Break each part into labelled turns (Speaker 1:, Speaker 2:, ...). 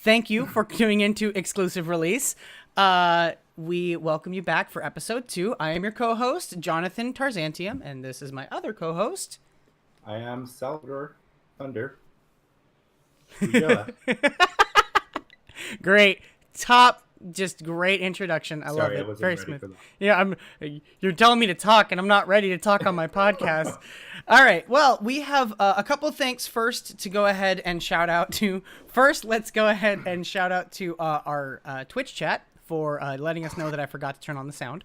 Speaker 1: thank you for tuning into Exclusive Release. We welcome you back for episode 2. I am your co-host, Jonathan Tarzantium, and this is my other co-host.
Speaker 2: I am Salvador Thunder. Ulloa.
Speaker 1: Great. Just great introduction. I love it.
Speaker 2: I wasn't
Speaker 1: Very
Speaker 2: ready
Speaker 1: smooth.
Speaker 2: for that.
Speaker 1: Yeah, you're telling me to talk, and I'm not ready to talk on my podcast. All right. Well, we have a couple things first to go ahead and shout out to. First, let's go ahead and shout out to our Twitch chat for letting us know that I forgot to turn on the sound.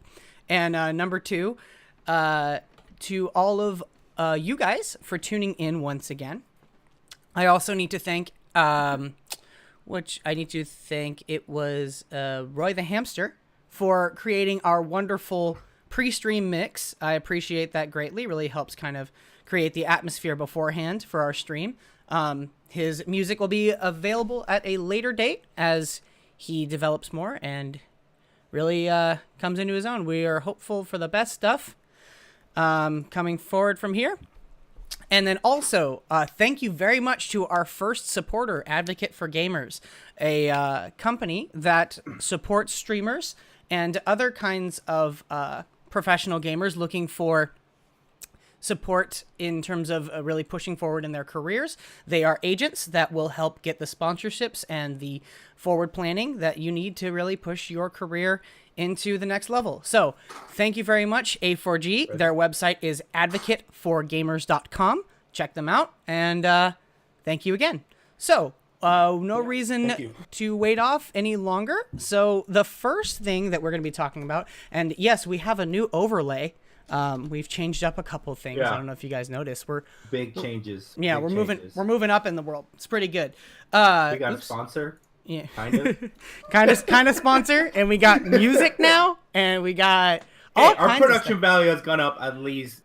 Speaker 1: And number 2, to all of you guys for tuning in once again. I also need to thank, it was Roy the Hamster for creating our wonderful pre-stream mix. I appreciate that greatly. Really helps kind of create the atmosphere beforehand for our stream. His music will be available at a later date as he develops more and really comes into his own. We are hopeful for the best stuff coming forward from here. And then also, thank you very much to our first supporter, Advocate for Gamers, a company that supports streamers and other kinds of professional gamers looking for support in terms of really pushing forward in their careers. They are agents that will help get the sponsorships and the forward planning that you need to really push your career into the next level. So thank you very much, A4G. Their website is advocateforgamers.com. Check them out. And thank you again. So no reason to wait off any longer. So the first thing that we're going to be talking about, and yes, we have a new overlay. We've changed up a couple of things.
Speaker 2: Yeah.
Speaker 1: I don't know if you guys noticed.
Speaker 2: Big changes.
Speaker 1: Yeah,
Speaker 2: Big changes.
Speaker 1: we're moving up in the world. It's pretty good.
Speaker 2: We got a sponsor.
Speaker 1: Yeah.
Speaker 2: Kind of.
Speaker 1: kind of sponsor, and we got music now, and we got all
Speaker 2: our
Speaker 1: kinds
Speaker 2: production
Speaker 1: of
Speaker 2: value has gone up at least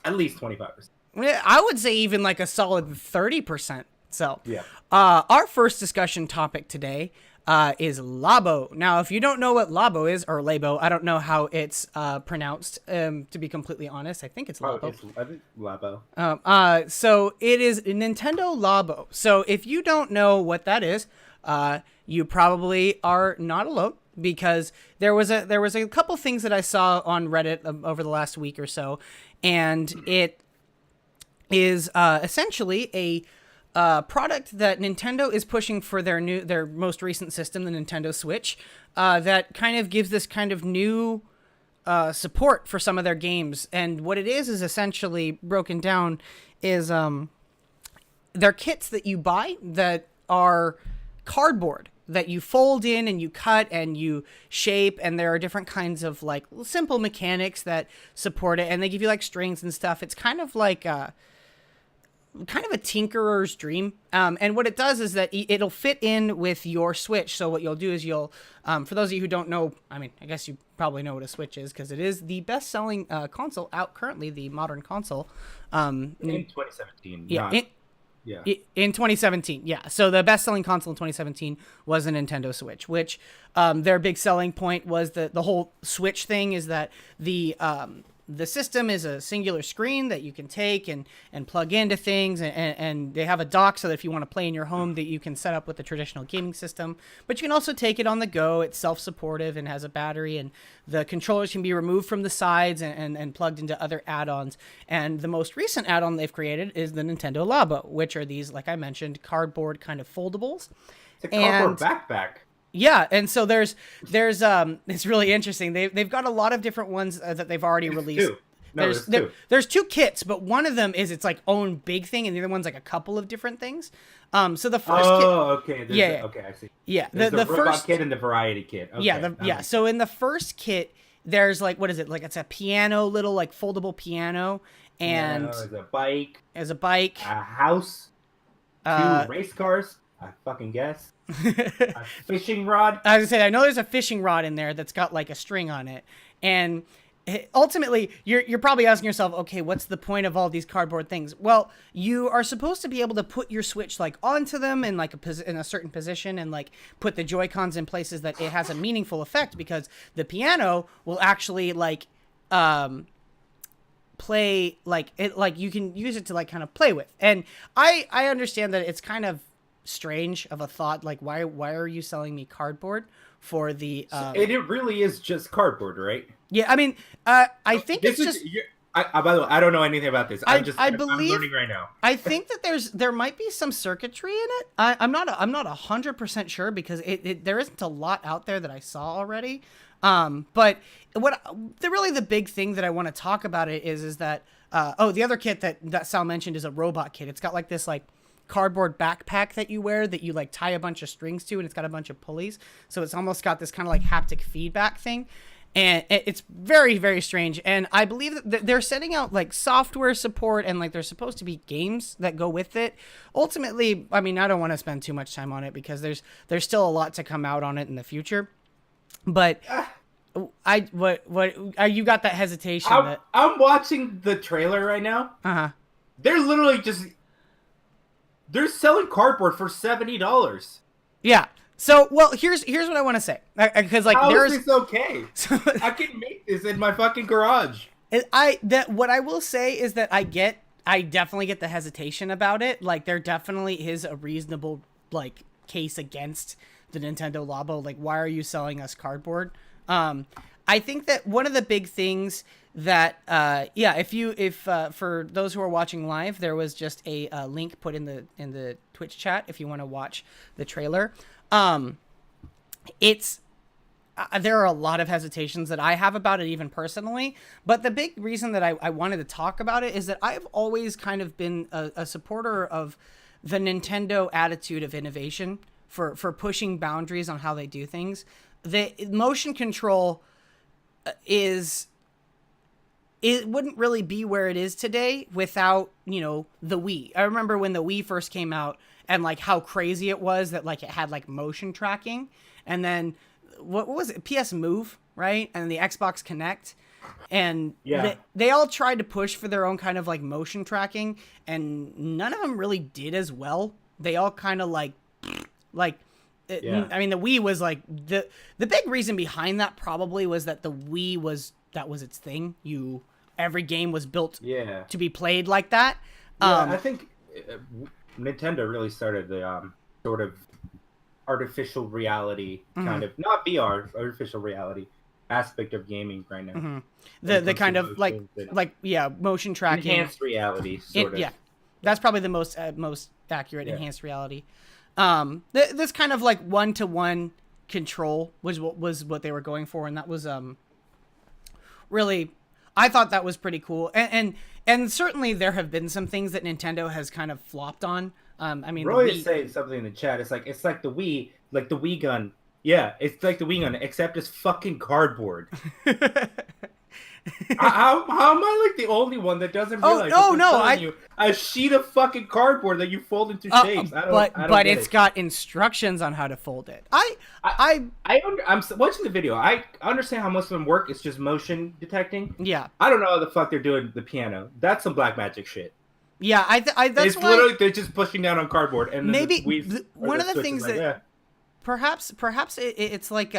Speaker 2: 25%.
Speaker 1: I would say even like a solid 30%. So,
Speaker 2: yeah.
Speaker 1: Our first discussion topic today is Labo. Now, if you don't know what Labo is, or Labo, I don't know how it's pronounced. To be completely honest, I think it's Labo.
Speaker 2: I think Labo.
Speaker 1: So it is Nintendo Labo. So if you don't know what that is, you probably are not alone, because there was a couple things that I saw on Reddit over the last week or so, and it is essentially a product that Nintendo is pushing for their most recent system, the Nintendo Switch, that kind of gives this kind of new support for some of their games. And what it is essentially broken down is they're kits that you buy that are cardboard that you fold in and you cut and you shape, and there are different kinds of like simple mechanics that support it, and they give you like strings and stuff. It's kind of like a tinkerer's dream. And what it does is that it'll fit in with your Switch. So what you'll do is you'll, for those of you who don't know, I mean, I guess you probably know what a Switch is, because it is the best-selling console out currently, the modern console.
Speaker 2: In 2017.
Speaker 1: Yeah. In 2017, yeah. So the best-selling console in 2017 was the Nintendo Switch, which their big selling point was the whole Switch thing is that the system is a singular screen that you can take and plug into things, and they have a dock so that if you want to play in your home that you can set up with the traditional gaming system, but you can also take it on the go. It's self-supportive and has a battery, and the controllers can be removed from the sides and plugged into other add-ons. And the most recent add-on they've created is the Nintendo Labo, which are these, like I mentioned, cardboard kind of foldables.
Speaker 2: It's a cardboard backpack.
Speaker 1: Yeah, and so there's it's really interesting. They've got a lot of different ones that they've already released. There's two kits, but one of them is its like own big thing, and the other one's like a couple of different things. So the first kit.
Speaker 2: Okay. Okay, I see.
Speaker 1: Yeah,
Speaker 2: the robot
Speaker 1: first
Speaker 2: kit and the variety kit. Okay,
Speaker 1: yeah. So in the first kit, there's like, what is it? Like it's a piano, little like foldable piano, and
Speaker 2: there's a bike.
Speaker 1: A
Speaker 2: house. 2 race cars. I fucking guess. A fishing rod.
Speaker 1: I was gonna say, I know there's a fishing rod in there that's got like a string on it, and ultimately you're probably asking yourself, okay, what's the point of all these cardboard things? Well, you are supposed to be able to put your Switch like onto them in like in a certain position, and like put the Joy-Cons in places that it has a meaningful effect, because the piano will actually like play like it, like you can use it to like kind of play with. And I understand that it's kind of strange of a thought. Like, why are you selling me cardboard for the?
Speaker 2: It really is just cardboard, right?
Speaker 1: Yeah, I mean, I think
Speaker 2: This
Speaker 1: it's
Speaker 2: is.
Speaker 1: just.
Speaker 2: By the way, I don't know anything about this.
Speaker 1: I
Speaker 2: I'm
Speaker 1: believe
Speaker 2: learning right now.
Speaker 1: I think that there might be some circuitry in it. I'm not 100% sure because there isn't a lot out there that I saw already. But the big thing that I want to talk about it is that the other kit that Sal mentioned is a robot kit. It's got like this like cardboard backpack that you wear that you like tie a bunch of strings to, and it's got a bunch of pulleys. So it's almost got this kind of like haptic feedback thing. And it's very, very strange. And I believe that they're setting out like software support and like there's supposed to be games that go with it. Ultimately, I mean, I don't want to spend too much time on it because there's still a lot to come out on it in the future. But you got that hesitation.
Speaker 2: I'm watching the trailer right now. They're literally they're selling cardboard for $70.
Speaker 1: Yeah. So, well, here's what I want to say, because like
Speaker 2: how is this okay? I can make this in my fucking garage.
Speaker 1: What I will say is that I definitely get the hesitation about it. Like, there definitely is a reasonable like case against the Nintendo Labo. Like, why are you selling us cardboard? I think that one of the big things that if for those who are watching live, there was just a link put in the Twitch chat if you want to watch the trailer. There are a lot of hesitations that I have about it, even personally. But the big reason that I wanted to talk about it is that I've always kind of been a supporter of the Nintendo attitude of innovation for pushing boundaries on how they do things. The motion control it wouldn't really be where it is today without, the Wii. I remember when the Wii first came out and like how crazy it was that like it had like motion tracking, and then what was it? PS Move, right? And the Xbox Connect. And they all tried to push for their own kind of like motion tracking, and none of them really did as well. They all kind of I mean, the Wii was like the big reason behind that probably was that the Wii that was its thing. Every game was built to be played like that.
Speaker 2: I think Nintendo really started the sort of artificial reality kind of, not VR, artificial reality aspect of gaming right now.
Speaker 1: The kind of motion tracking,
Speaker 2: enhanced reality sort of.
Speaker 1: Yeah, that's probably the most accurate enhanced reality. This kind of like one-to-one control was what they were going for, and that was really, I thought that was pretty cool. And certainly there have been some things that Nintendo has kind of flopped on. I mean,
Speaker 2: Roy is saying something in the chat. It's like the Wii, like the Wii gun. Yeah, it's like the Wii gun, except it's fucking cardboard. How am I like the only one that doesn't realize? You a sheet of fucking cardboard that you fold into shapes.
Speaker 1: But it's got instructions on how to fold it. I'm
Speaker 2: watching the video. I understand how most of them work. It's just motion detecting.
Speaker 1: Yeah.
Speaker 2: I don't know how the fuck they're doing the piano. That's some black magic shit.
Speaker 1: Yeah, that's why
Speaker 2: literally they're just pushing down on cardboard, and then
Speaker 1: maybe one of the things that perhaps it's like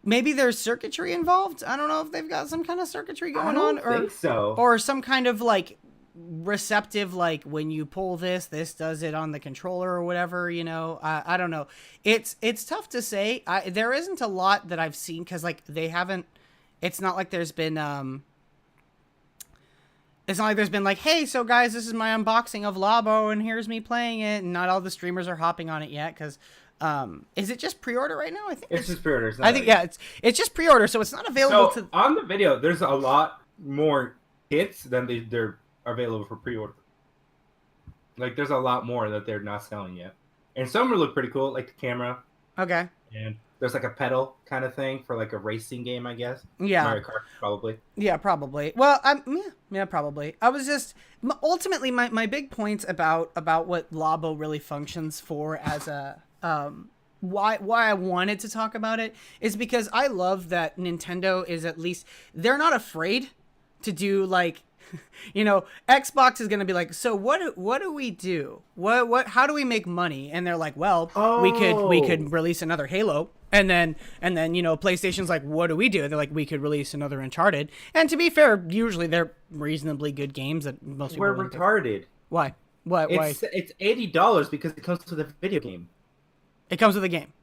Speaker 1: maybe there's circuitry involved. I don't know if they've got some kind of circuitry going on, or some kind of like receptive, like when you pull this does it on the controller or whatever. I don't know. It's tough to say. There isn't a lot that I've seen because like they haven't. It's not like there's been It's not like there's been like, hey, so guys, this is my unboxing of Labo, and here's me playing it, and not all the streamers are hopping on it yet, because, is it just pre-order right now? I think
Speaker 2: it's just pre-order.
Speaker 1: It's just pre-order, so it's not available to...
Speaker 2: on the video, there's a lot more kits than they're available for pre-order. Like, there's a lot more that they're not selling yet. And some look pretty cool, like the camera.
Speaker 1: Okay.
Speaker 2: And there's like a pedal kind of thing for like a racing game, I guess.
Speaker 1: Yeah.
Speaker 2: Mario Kart, probably.
Speaker 1: Yeah, probably. Well, yeah, probably. I was just ultimately my big points about what Labo really functions for as a why I wanted to talk about it is because I love that Nintendo is at least they're not afraid to do like Xbox is going to be like, so what do we do? How do we make money? And they're like, well, we could release another Halo. And then PlayStation's like, what do we do? They're like, we could release another Uncharted. And to be fair, usually they're reasonably good games that most people
Speaker 2: We're retarded.
Speaker 1: Why? What? Why?
Speaker 2: It's $80 because it comes with a video game.
Speaker 1: It comes with a game.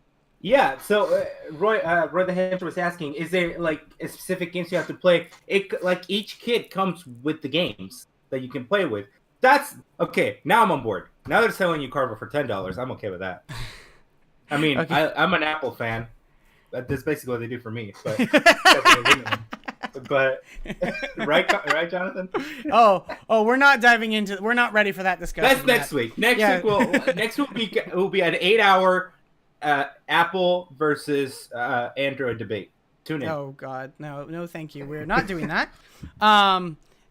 Speaker 2: Yeah, so Roy the Hamster was asking, is there like a specific games you have to play? It like each kid comes with the games that you can play with. That's okay. Now I'm on board. Now they're selling you cardboard for $10. I'm okay with that. I mean,
Speaker 1: Okay.
Speaker 2: I'm an Apple fan. That's basically what they do for me. But right, Jonathan.
Speaker 1: We're not diving into. We're not ready for that discussion.
Speaker 2: That's next week. Next week will be an 8-hour Apple versus Android debate. Tune in.
Speaker 1: Oh God, no, thank you. We're not doing that.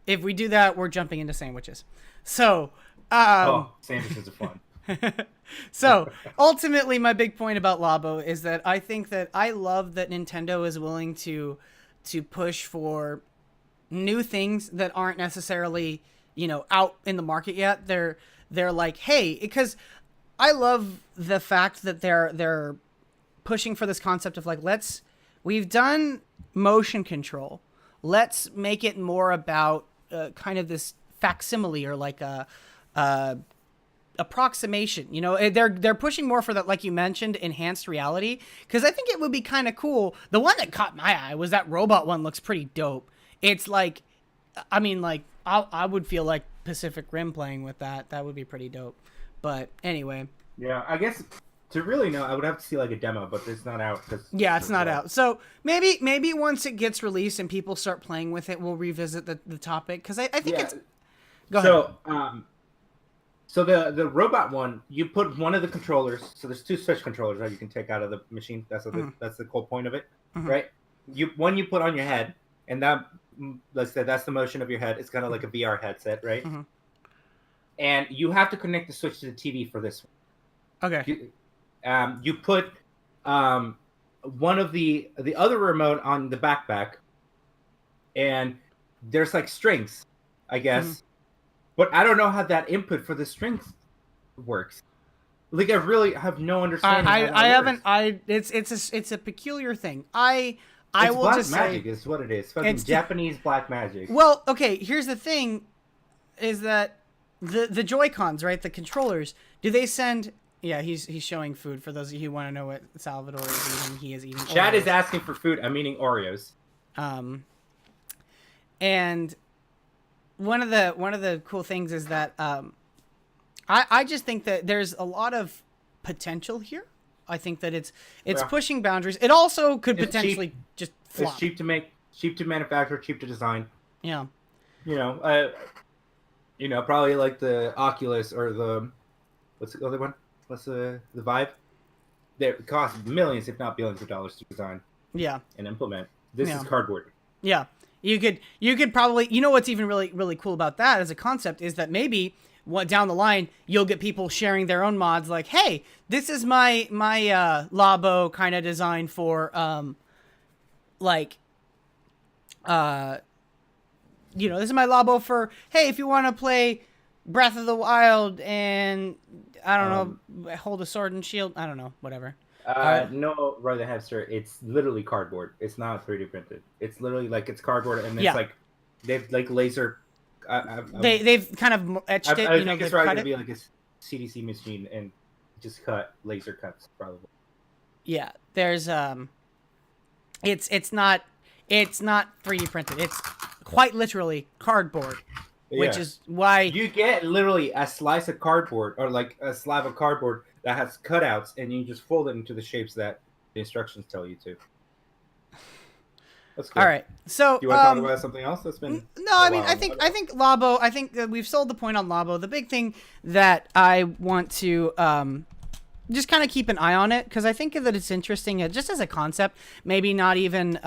Speaker 1: If we do that, we're jumping into sandwiches. So,
Speaker 2: sandwiches are fun.
Speaker 1: So ultimately, my big point about Labo is that I think that I love that Nintendo is willing to push for new things that aren't necessarily, out in the market yet. They're like, hey, because I love the fact that they're pushing for this concept of like, we've done motion control. Let's make it more about kind of this facsimile or like a approximation. They're pushing more for that, like you mentioned, enhanced reality, because I think it would be kind of cool. The one that caught my eye was that robot one. Looks pretty dope. It's like, I mean, like I would feel like Pacific Rim playing with that. That would be pretty dope. But anyway,
Speaker 2: yeah, I guess to really know, I would have to see like a demo, but it's not out.
Speaker 1: Yeah, it's not out. So maybe once it gets released and people start playing with it, we'll revisit the topic, because I think it's. Go ahead.
Speaker 2: So the robot one, you put one of the controllers. So there's two Switch controllers that you can take out of the machine. That's the whole point of it, right? You put on your head, and that, let's say that's the motion of your head. It's kind of like a VR headset, right? And you have to connect the Switch to the TV for this one.
Speaker 1: Okay.
Speaker 2: You put one of the other remote on the backpack, and there's like strings, I guess. But I don't know how that input for the strings works. Like, I really have no understanding.
Speaker 1: I haven't. It's a peculiar thing. I will
Speaker 2: black
Speaker 1: just
Speaker 2: magic
Speaker 1: say
Speaker 2: is what it is. Fucking Japanese black magic.
Speaker 1: Well, okay. Here's the thing: is that the Joy-Cons, right? The controllers. Do they send? Yeah, he's showing food for those of you who want to know what Salvador is eating. He is eating.
Speaker 2: Chad
Speaker 1: Oreos.
Speaker 2: is asking for food. I'm eating Oreos.
Speaker 1: And one of the cool things is that I just think that there's a lot of potential here. I think that it's pushing boundaries. It also could potentially just flop.
Speaker 2: It's cheap to make, cheap to manufacture, cheap to design.
Speaker 1: Yeah.
Speaker 2: Probably like the Oculus or the what's the other one? What's the Vive? They cost millions, if not billions, of dollars to design.
Speaker 1: Yeah.
Speaker 2: And implement. This is cardboard.
Speaker 1: Yeah. You could probably, what's even really, really cool about that as a concept is that maybe down the line, you'll get people sharing their own mods like, hey, this is my Labo kind of design for, this is my Labo for, hey, if you want to play Breath of the Wild and, I don't know, hold a sword and shield, I don't know, whatever.
Speaker 2: No, Roy the Hamster. It's literally cardboard. It's not 3D printed. It's literally like it's cardboard, and it's like they've like laser.
Speaker 1: They've kind of etched it.
Speaker 2: I think it's probably gonna be like a CDC machine and just cut laser cuts probably.
Speaker 1: Yeah, there's it's not 3D printed. It's quite literally cardboard, which is why
Speaker 2: you get literally a slice of cardboard or like a slab of cardboard that has cutouts, and you just fold it into the shapes that the instructions tell you to. That's cool.
Speaker 1: All right. So,
Speaker 2: do you want to talk about something else that's been?
Speaker 1: No, I mean, I think Labo. I think we've sold the point on Labo. The big thing that I want to just kind of keep an eye on it, because I think that it's interesting, just as a concept. Maybe not even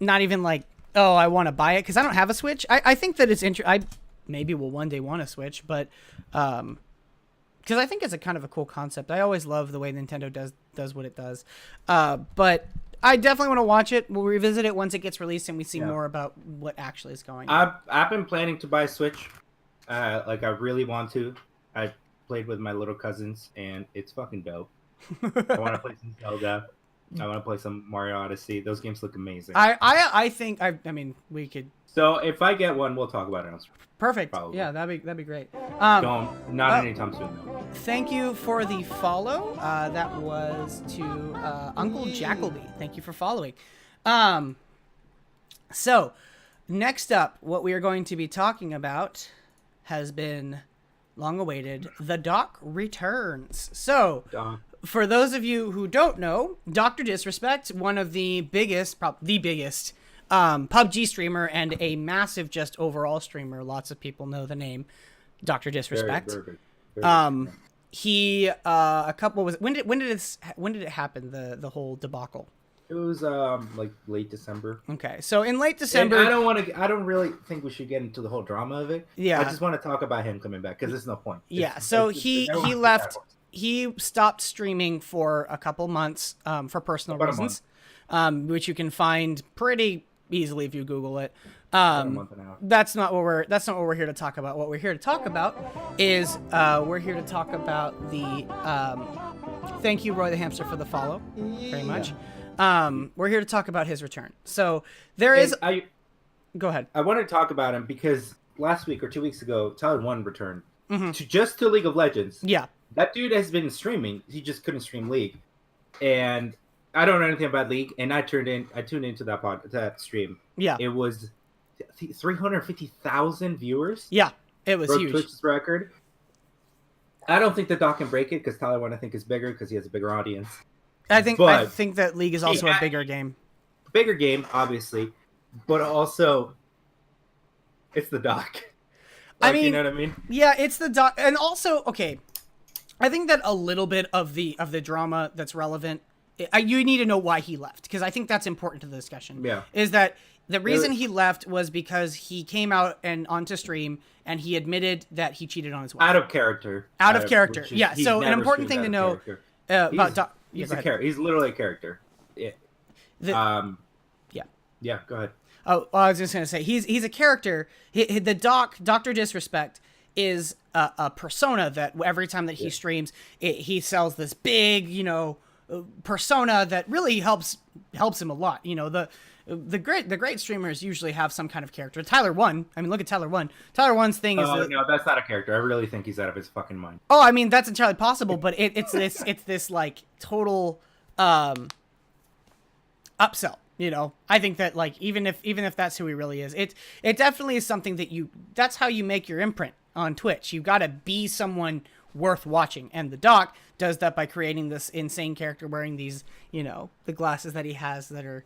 Speaker 1: like, oh, I want to buy it because I don't have a Switch. I think that it's I maybe will one day want a Switch, but because I think it's a kind of a cool concept. I always love the way Nintendo does what it does. But I definitely want to watch it. We'll revisit it once it gets released and we see more about what actually is going on.
Speaker 2: I've been planning to buy a Switch. Like I really want to. I played with my little cousins and it's fucking dope. I want to play some Zelda. I want to play some Mario Odyssey. Those games look amazing.
Speaker 1: I think I mean we could.
Speaker 2: So if I get one, we'll talk about it on stream.
Speaker 1: Perfect.
Speaker 2: Probably.
Speaker 1: Yeah, that'd be great.
Speaker 2: Not anytime soon though.
Speaker 1: Thank you for the follow. That was to Uncle Jackalby. Thank you for following. So next up, what we are going to be talking about has been long awaited. The Doc returns. So for those of you who don't know, Dr. Disrespect, one of the biggest, the biggest PUBG streamer and a massive just overall streamer. Lots of people know the name Dr. Disrespect.
Speaker 2: Very
Speaker 1: he a couple was when did it happen, the whole debacle?
Speaker 2: It was like late December.
Speaker 1: Okay, so in late December,
Speaker 2: and I don't really think we should get into the whole drama of it.
Speaker 1: Yeah,
Speaker 2: I just want to talk about him coming back because there's no point.
Speaker 1: So he left. He stopped streaming for a couple months for personal reasons, which you can find pretty easily if you Google it. That's not what we're here to talk about. What we're here to talk about is we're here to talk about the thank you, Roy the Hamster, for the follow very much. We're here to talk about his return. So go ahead.
Speaker 2: I want to talk about him because last week or 2 weeks ago, Tyler 1 returned to League of Legends.
Speaker 1: Yeah,
Speaker 2: that dude has been streaming. He just couldn't stream League, and I don't know anything about League. And I tuned into that stream. Yeah, it was 350,000 viewers.
Speaker 1: Yeah, it was huge.
Speaker 2: Twitch's record. I don't think the Doc can break it because Tyler 1 I think is bigger because he has a bigger audience.
Speaker 1: I think that League is also a bigger game.
Speaker 2: Bigger game, obviously, but also it's the Doc.
Speaker 1: I mean,
Speaker 2: you know what I mean?
Speaker 1: Yeah, it's the Doc, and also okay. I think that a little bit of the drama that's relevant. You need to know why he left because I think that's important to the discussion.
Speaker 2: Yeah,
Speaker 1: is that the reason he left was because he came out and onto stream and he admitted that he cheated on his wife.
Speaker 2: Out of character.
Speaker 1: Yeah. So an important thing to know about Doc.
Speaker 2: He's a character. He's literally a character. Yeah. Yeah. Go ahead.
Speaker 1: Oh, I was just gonna say he's a character. The Dr. Disrespect is a persona that every time that he streams, he sells this big, persona that really helps him a lot. The great streamers usually have some kind of character. Tyler 1, I mean, look at Tyler 1. Tyler 1's thing is
Speaker 2: no, that's not a character. I really think he's out of his fucking mind.
Speaker 1: Oh, I mean, that's entirely possible, but it's this like total upsell. I think that like even if that's who he really is, it definitely is something that that's how you make your imprint on Twitch. You've got to be someone worth watching, and the Doc does that by creating this insane character wearing these the glasses that he has that are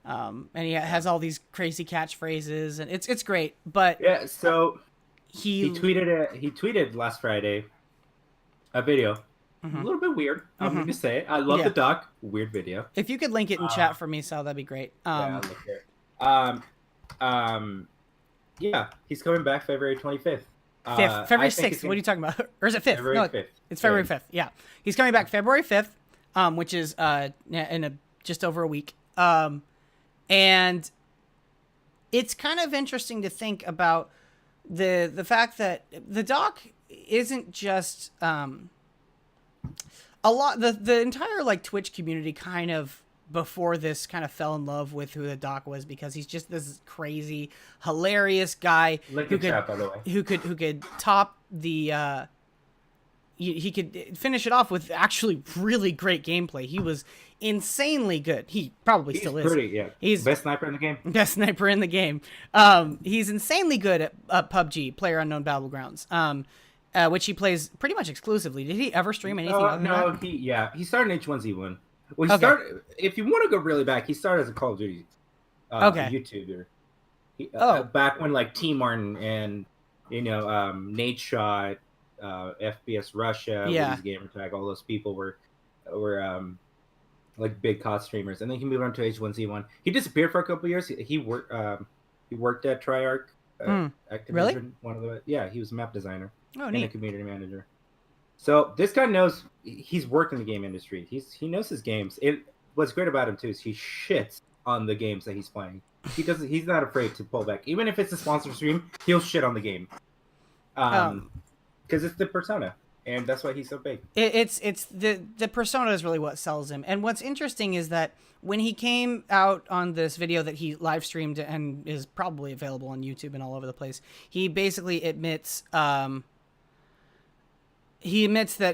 Speaker 1: and he has all these crazy catchphrases, and it's great. But
Speaker 2: yeah, so he tweeted last Friday a video. A little bit weird. I'm going to say it. I love the Doc. Weird video.
Speaker 1: If you could link it in chat for me, Sal, that'd be great.
Speaker 2: Yeah, I'll look here. Yeah, he's coming back February 25th.
Speaker 1: February 6th. What are you talking about? Or is it 5th?
Speaker 2: February 5th.
Speaker 1: It's February 5th. Yeah. He's coming back February 5th, which is in just over a week. And it's kind of interesting to think about the fact that the Doc isn't just a lot. The entire like Twitch community kind of before this kind of fell in love with who the Doc was because he's just this crazy, hilarious guy who could top the. He could finish it off with actually really great gameplay. He was insanely good. He probably still is.
Speaker 2: He's best sniper in the game.
Speaker 1: Best sniper in the game. He's insanely good at PUBG, PlayerUnknown Battlegrounds, which he plays pretty much exclusively. Did he ever stream anything other than that?
Speaker 2: No, he started in H1Z1. Well, he started. If you want to go really back, he started as a Call of Duty YouTuber. Back when like T Martin and Nate Shot. FBS Russia, Gamer Tag, all those people were like big COD streamers, and then he moved on to H1Z1. He disappeared for a couple of years. He worked at Triarch, Activision.
Speaker 1: Really?
Speaker 2: He was a map designer
Speaker 1: and
Speaker 2: a community manager. So this guy knows he's worked in the game industry. He knows his games. What's great about him too is he shits on the games that he's playing. He's not afraid to pull back, even if it's a sponsor stream. He'll shit on the game. Because it's the persona. and that's why he's so big.
Speaker 1: It's the persona is really what sells him. And what's interesting is that when he came out on this video that he live streamed and is probably available on YouTube and all over the place, he basically admits that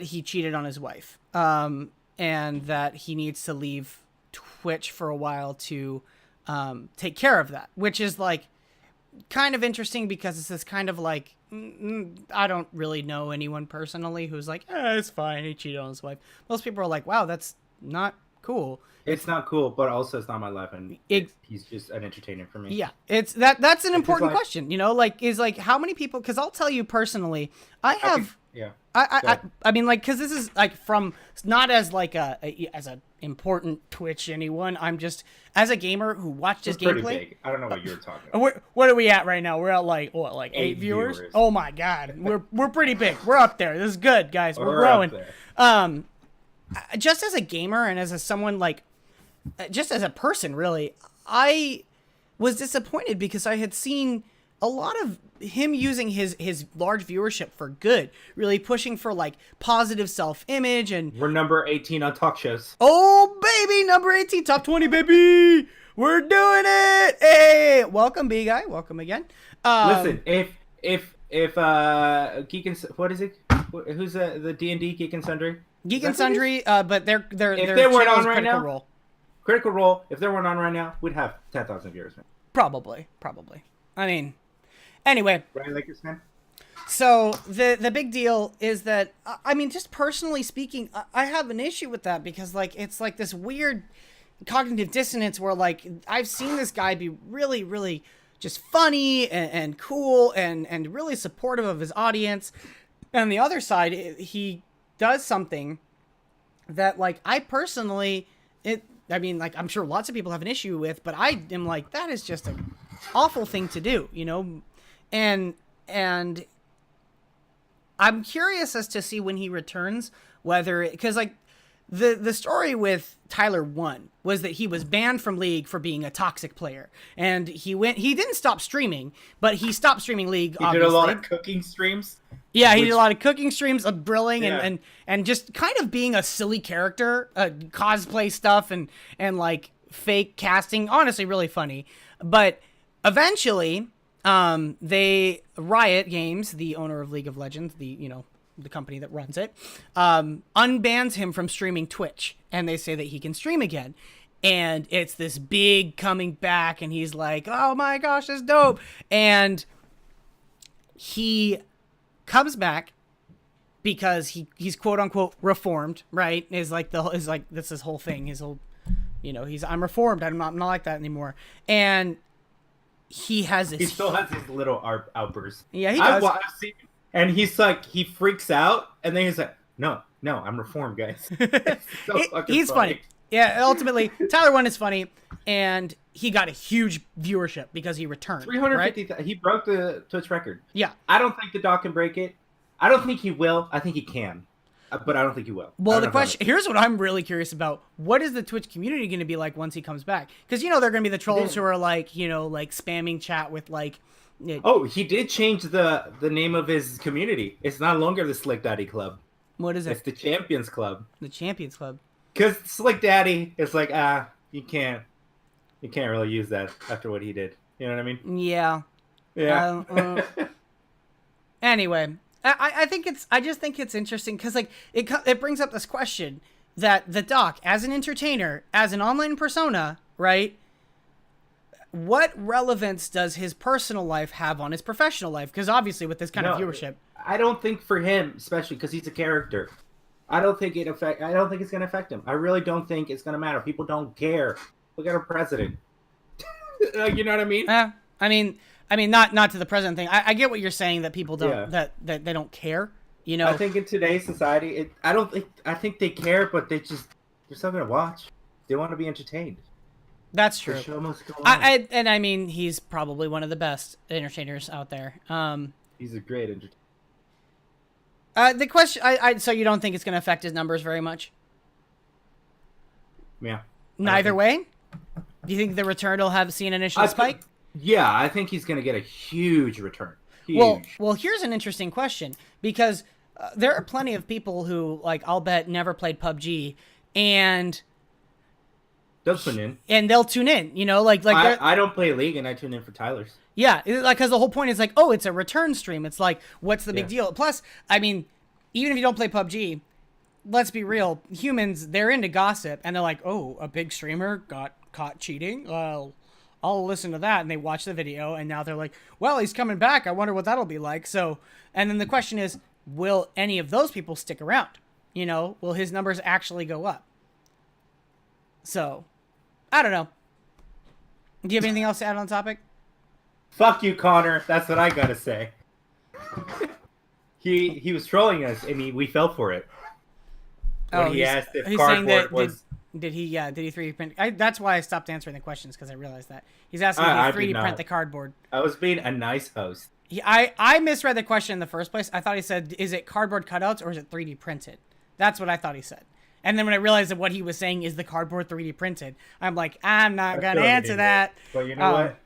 Speaker 1: he cheated on his wife, and that he needs to leave Twitch for a while to take care of that, which is like kind of interesting because it's this kind of like, I don't really know anyone personally who's like, it's fine, he cheated on his wife. Most people are like, wow, that's not cool.
Speaker 2: It's not cool, but also it's not my life, and he's just an entertainer for me.
Speaker 1: Yeah, that's an important question, you know, like, is like, how many people, because I'll tell you personally, I mean, like, because this is like from not as like as a important Twitch anyone. I'm just as a gamer who watched his gameplay.
Speaker 2: Big. I don't know what you're talking about.
Speaker 1: What are we at right now? We're at like what, like 8 viewers? Oh my god, we're pretty big. We're up there. This is good, guys. We're growing. Just as a gamer and as someone like, just as a person, really, I was disappointed because I had seen a lot of him using his large viewership for good, really pushing for like positive self-image, and
Speaker 2: we're number 18 on talk shows.
Speaker 1: Oh baby, number 18, top 20, baby, we're doing it. Hey, welcome, B guy, welcome again.
Speaker 2: Listen, if Geek and what is it? Who's the D&D Geek and Sundry?
Speaker 1: Geek and Sundry, but they're
Speaker 2: if they weren't on right now,
Speaker 1: Role.
Speaker 2: Critical Role. If they weren't on right now, we'd have 10,000 viewers.
Speaker 1: Probably. I mean. Anyway,
Speaker 2: Brian Lakers fan.
Speaker 1: So the big deal is that, I mean, just personally speaking, I have an issue with that because like it's like this weird cognitive dissonance where like I've seen this guy be really, really just funny and cool and really supportive of his audience. And on the other side, he does something that like I personally, I mean, like I'm sure lots of people have an issue with, but I am like, that is just an awful thing to do, you know? And I'm curious as to see when he returns, whether, because like the story with Tyler 1 was that he was banned from League for being a toxic player, and he didn't stop streaming, but he stopped streaming League.
Speaker 2: He did a lot of cooking streams.
Speaker 1: Yeah, he did a lot of cooking streams of grilling and just kind of being a silly character, cosplay stuff and like fake casting. Honestly, really funny. But eventually, Riot Games, the owner of League of Legends, the company that runs it, unbans him from streaming Twitch, and they say that he can stream again. And it's this big coming back, and he's like, oh my gosh, that's dope. And he comes back because he's quote unquote reformed, right? That's his whole thing. His whole, I'm reformed. I'm not like that anymore. And he
Speaker 2: still has his little outbursts.
Speaker 1: Yeah, he does.
Speaker 2: I've seen, and he's like, he freaks out, and then he's like, no, I'm reformed, guys.
Speaker 1: He's funny. Yeah, ultimately, Tyler 1 is funny, and he got a huge viewership because he returned.
Speaker 2: 350,000. Right? He broke the Twitch record.
Speaker 1: Yeah.
Speaker 2: I don't think the dog can break it. I don't think he will. I think he can. But I don't think he will.
Speaker 1: Well, the question, here's what I'm really curious about. What is the Twitch community going to be like once he comes back? Because, they're going to be the trolls who are like, like spamming chat with like...
Speaker 2: Oh, he did change the name of his community. It's no longer the Slick Daddy Club.
Speaker 1: What is it?
Speaker 2: It's the Champions Club.
Speaker 1: The Champions Club.
Speaker 2: Because Slick Daddy is like, you can't really use that after what he did. You know what I mean?
Speaker 1: Yeah.
Speaker 2: Yeah.
Speaker 1: Anyway... I just think it's interesting because like it brings up this question that the doc, as an entertainer, as an online persona, right? What relevance does his personal life have on his professional life? Because obviously with this kind of viewership,
Speaker 2: I don't think for him, especially because he's a character, I don't think it's going to affect him. I really don't think it's going to matter. People don't care. Look at our president. You know what I mean?
Speaker 1: I mean, not to the president thing. I get what you're saying, that people don't that they don't care.
Speaker 2: I think in today's society, I think they care, but they're something to watch. They want to be entertained.
Speaker 1: That's true.
Speaker 2: The show must go on.
Speaker 1: I mean, he's probably one of the best entertainers out there.
Speaker 2: He's a great entertainer.
Speaker 1: The question, so you don't think it's going to affect his numbers very much?
Speaker 2: Yeah.
Speaker 1: Neither way. Do you think the return will have seen an initial spike?
Speaker 2: Yeah, I think he's going to get a huge return. Huge.
Speaker 1: Well, here's an interesting question, because there are plenty of people who, like, I'll bet never played PUBG, and
Speaker 2: They'll tune in.
Speaker 1: they'll tune in. You know, like
Speaker 2: I don't play League, and I tune in for Tyler's.
Speaker 1: yeah, like because the whole point is like, oh, it's a return stream. It's like, what's the big deal? Plus, I mean, even if you don't play PUBG, let's be real, humans, they're into gossip, and they're like, oh, a big streamer got caught cheating. Well, I'll listen to that, and they watch the video, and now they're like, well, he's coming back. I wonder what that'll be like. So, and then the question is, will any of those people stick around? You know, will his numbers actually go up? So, I don't know. Do you have anything else to add on the topic?
Speaker 2: Fuck you, Connor. That's what I gotta say. He was trolling us, and we fell for it. When he asked if cardboard was...
Speaker 1: Did he 3D print? That's why I stopped answering the questions, because I realized that. He's asking if he 3D print the cardboard.
Speaker 2: I was being a nice host.
Speaker 1: I misread the question in the first place. I thought he said, is it cardboard cutouts or is it 3D printed? That's what I thought he said. And then when I realized that what he was saying is the cardboard 3D printed, I'm like, I'm not going to answer that.
Speaker 2: But you know what?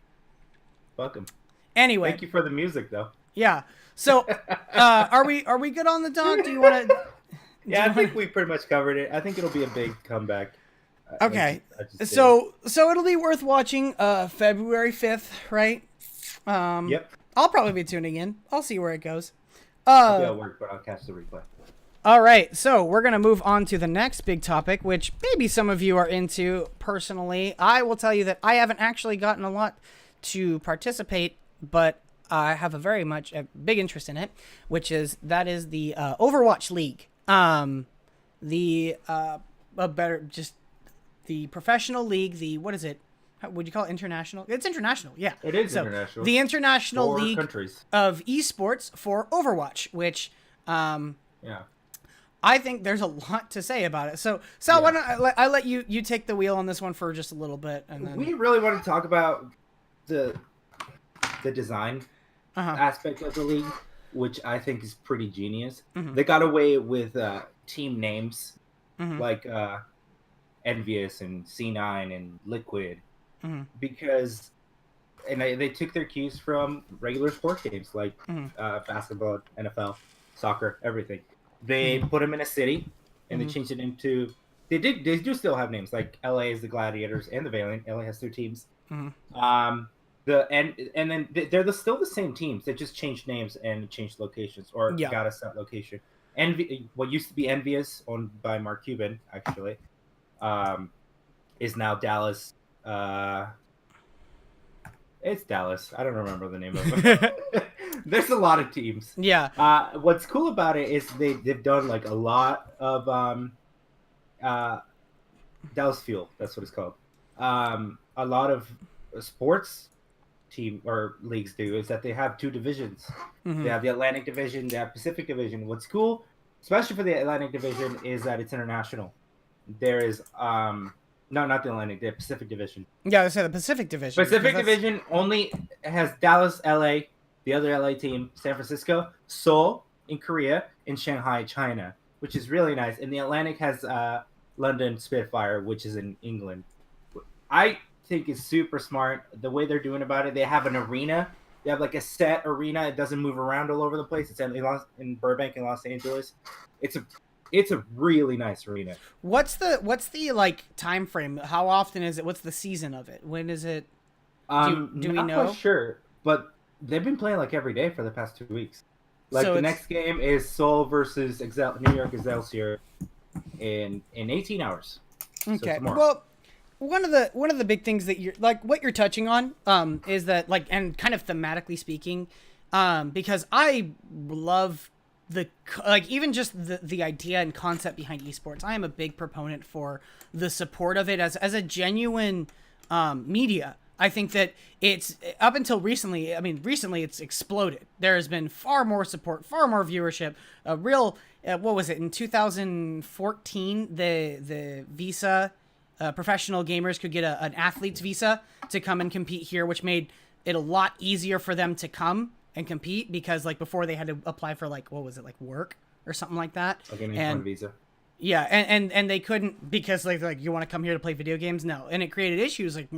Speaker 2: Fuck him.
Speaker 1: Anyway.
Speaker 2: Thank you for the music, though.
Speaker 1: Yeah. So, are we good on the dog? Do you want to...
Speaker 2: Yeah, I think we pretty much covered it. I think it'll be a big comeback.
Speaker 1: Okay. So it'll be worth watching February 5th, right?
Speaker 2: Yep.
Speaker 1: I'll probably be tuning in. I'll see where it goes.
Speaker 2: I'll be at work, but I'll catch the replay.
Speaker 1: All right, so we're going to move on to the next big topic, which maybe some of you are into personally. I will tell you that I haven't actually gotten a lot to participate, but I have a big interest in it, which is the Overwatch League. The professional league, what is it? How would you call it? International? It's international, yeah.
Speaker 2: It is international.
Speaker 1: The International League
Speaker 2: countries
Speaker 1: of Esports for Overwatch, which,
Speaker 2: yeah.
Speaker 1: I think there's a lot to say about it. So Sal, why don't I let you take the wheel on this one for just a little bit, and then
Speaker 2: we really want to talk about the design aspect of the league, which I think is pretty genius. Mm-hmm. They got away with team names like Envious and C9 and Liquid because, and they took their cues from regular sport games like basketball, NFL, soccer, everything. They put them in a city, and they changed it into. They do still have names like LA is the Gladiators and the Valiant. LA has 2 teams. And then they're still the same teams. They just changed names and changed locations or got a set location. What used to be Envious, owned by Mark Cuban, actually, is now Dallas. It's Dallas. I don't remember the name of it. There's a lot of teams.
Speaker 1: Yeah.
Speaker 2: What's cool about it is they've done like a lot of Dallas Fuel. That's what it's called. A lot of sports team or leagues do is that they have 2 divisions. They have the Atlantic Division, they have Pacific Division. What's cool, especially for the Atlantic Division, is that it's international. There is no, not the Atlantic, the Pacific Division.
Speaker 1: Yeah, I said the Pacific Division.
Speaker 2: Pacific Division only has Dallas, LA, the other LA team, San Francisco, Seoul in Korea, and Shanghai, China, which is really nice. And the Atlantic has London Spitfire, which is in England. I think it's super smart the way they're doing about it. They have an arena. They have like a set arena. It doesn't move around all over the place. It's in Burbank in Los Angeles. It's a really nice arena.
Speaker 1: What's the like time frame? How often is it? What's the season of it? When is it? Do we know?
Speaker 2: Not quite sure, but they've been playing like every day for the past 2 weeks. Like so the next game is Seoul versus New York Excelsior in 18 hours.
Speaker 1: Okay. So well, one of the big things that you're like what you're touching on is that like and kind of thematically speaking, because I love even just the idea and concept behind esports. I am a big proponent for the support of it as a genuine media. I think that it's up until recently. I mean, recently it's exploded. There has been far more support, far more viewership. A real, what was it in 2014? The visa, professional gamers could get an athlete's visa to come and compete here, which made it a lot easier for them to come and compete because like before they had to apply for like, what was it, like work or something like that.
Speaker 2: Like an H1 visa.
Speaker 1: Yeah, and they couldn't because like you want to come here to play video games? No, and it created issues like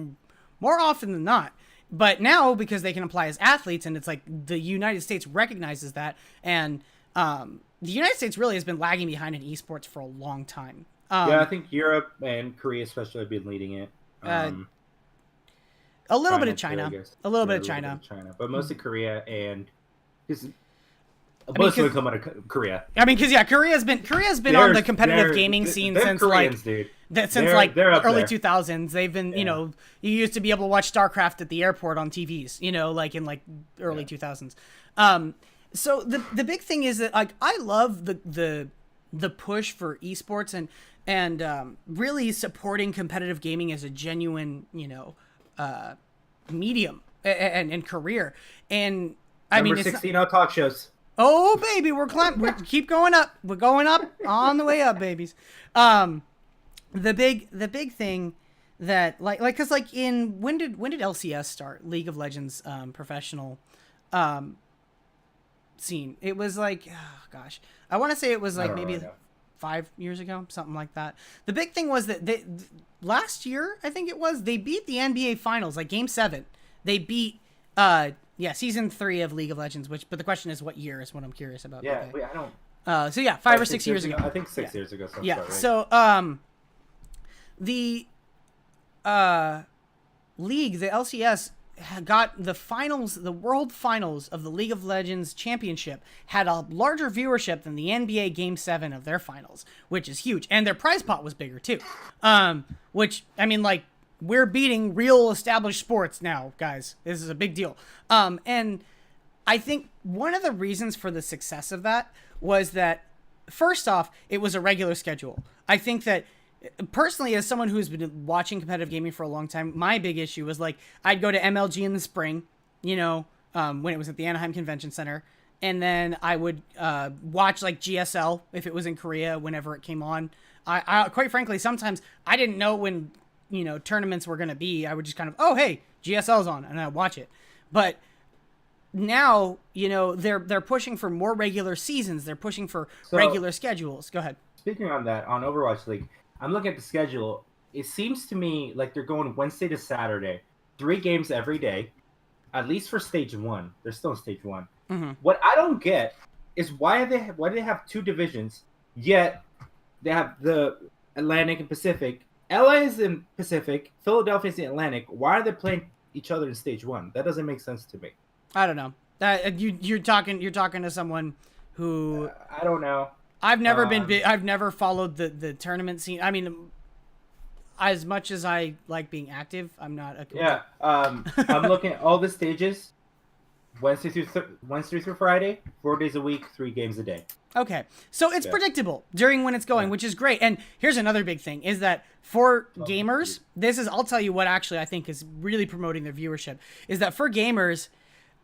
Speaker 1: more often than not. But now because they can apply as athletes and it's like the United States recognizes that and The United States really has been lagging behind in esports for a long time.
Speaker 2: Yeah, I think Europe and Korea especially have been leading it.
Speaker 1: A little bit
Speaker 2: China
Speaker 1: of
Speaker 2: too, I
Speaker 1: China,
Speaker 2: guess.
Speaker 1: a little
Speaker 2: Yeah,
Speaker 1: bit of China.
Speaker 2: But mostly Korea and because
Speaker 1: I mean,
Speaker 2: most of them come out of Korea.
Speaker 1: I mean, because Korea's been on the competitive gaming scene since
Speaker 2: Koreans, dude.
Speaker 1: They're
Speaker 2: up
Speaker 1: early
Speaker 2: there.
Speaker 1: 2000s. They've been, you used to be able to watch StarCraft at the airport on TVs, like in like early 2000s. So the big thing is that like I love the push for esports and really supporting competitive gaming as a genuine, medium and career. And I mean,
Speaker 2: Number 16 on talk shows.
Speaker 1: Oh baby, we keep going up. We're going up on the way up, babies. The big thing that cause like when did LCS start? League of Legends professional scene. It was like, oh gosh, I want to say it was like maybe 5 years ago, something like that. The big thing was that last year, I think it was, they beat the NBA Finals, like Game 7. They beat season 3 of League of Legends. But the question is, what year is what I'm curious about.
Speaker 2: Yeah,
Speaker 1: okay.
Speaker 2: wait, I don't.
Speaker 1: So yeah, 5 or 6 years ago.
Speaker 2: I think 6 years ago.
Speaker 1: Yeah.
Speaker 2: Right.
Speaker 1: So the league, the LCS, got the finals, the world finals of the League of Legends championship had a larger viewership than the NBA Game 7 of their finals, which is huge. And their prize pot was bigger too. Which, I mean, like, we're beating real established sports now, guys. This is a big deal. And I think one of the reasons for the success of that was that, first off, it was a regular schedule. I think that personally, as someone who's been watching competitive gaming for a long time, my big issue was like I'd go to MLG in the spring, when it was at the Anaheim Convention Center, and then I would watch like GSL if it was in Korea whenever it came on. I quite frankly, sometimes I didn't know when tournaments were going to be. I would just kind of, oh hey, GSL's on, and I'd watch it. But now they're pushing for more regular seasons. They're pushing for regular schedules. Go ahead.
Speaker 2: Speaking on that, on Overwatch League, I'm looking at the schedule. It seems to me like they're going Wednesday to Saturday, 3 games every day, at least for stage 1. They're still in stage 1.
Speaker 1: Mm-hmm.
Speaker 2: What I don't get is why do they have 2 divisions, yet they have the Atlantic and Pacific. LA is in Pacific, Philadelphia is in Atlantic. Why are they playing each other in stage 1? That doesn't make sense to me.
Speaker 1: I don't know. You're talking to someone who
Speaker 2: I don't know.
Speaker 1: I've never been big. I've never followed the tournament scene. I mean, as much as I like being active, I'm not a.
Speaker 2: Yeah. I'm looking at all the stages, Wednesday through Friday, 4 days a week, 3 games a day.
Speaker 1: Okay, so it's predictable during when it's going, which is great. And here's another big thing: is that for gamers, I'll tell you what actually I think is really promoting their viewership is that for gamers,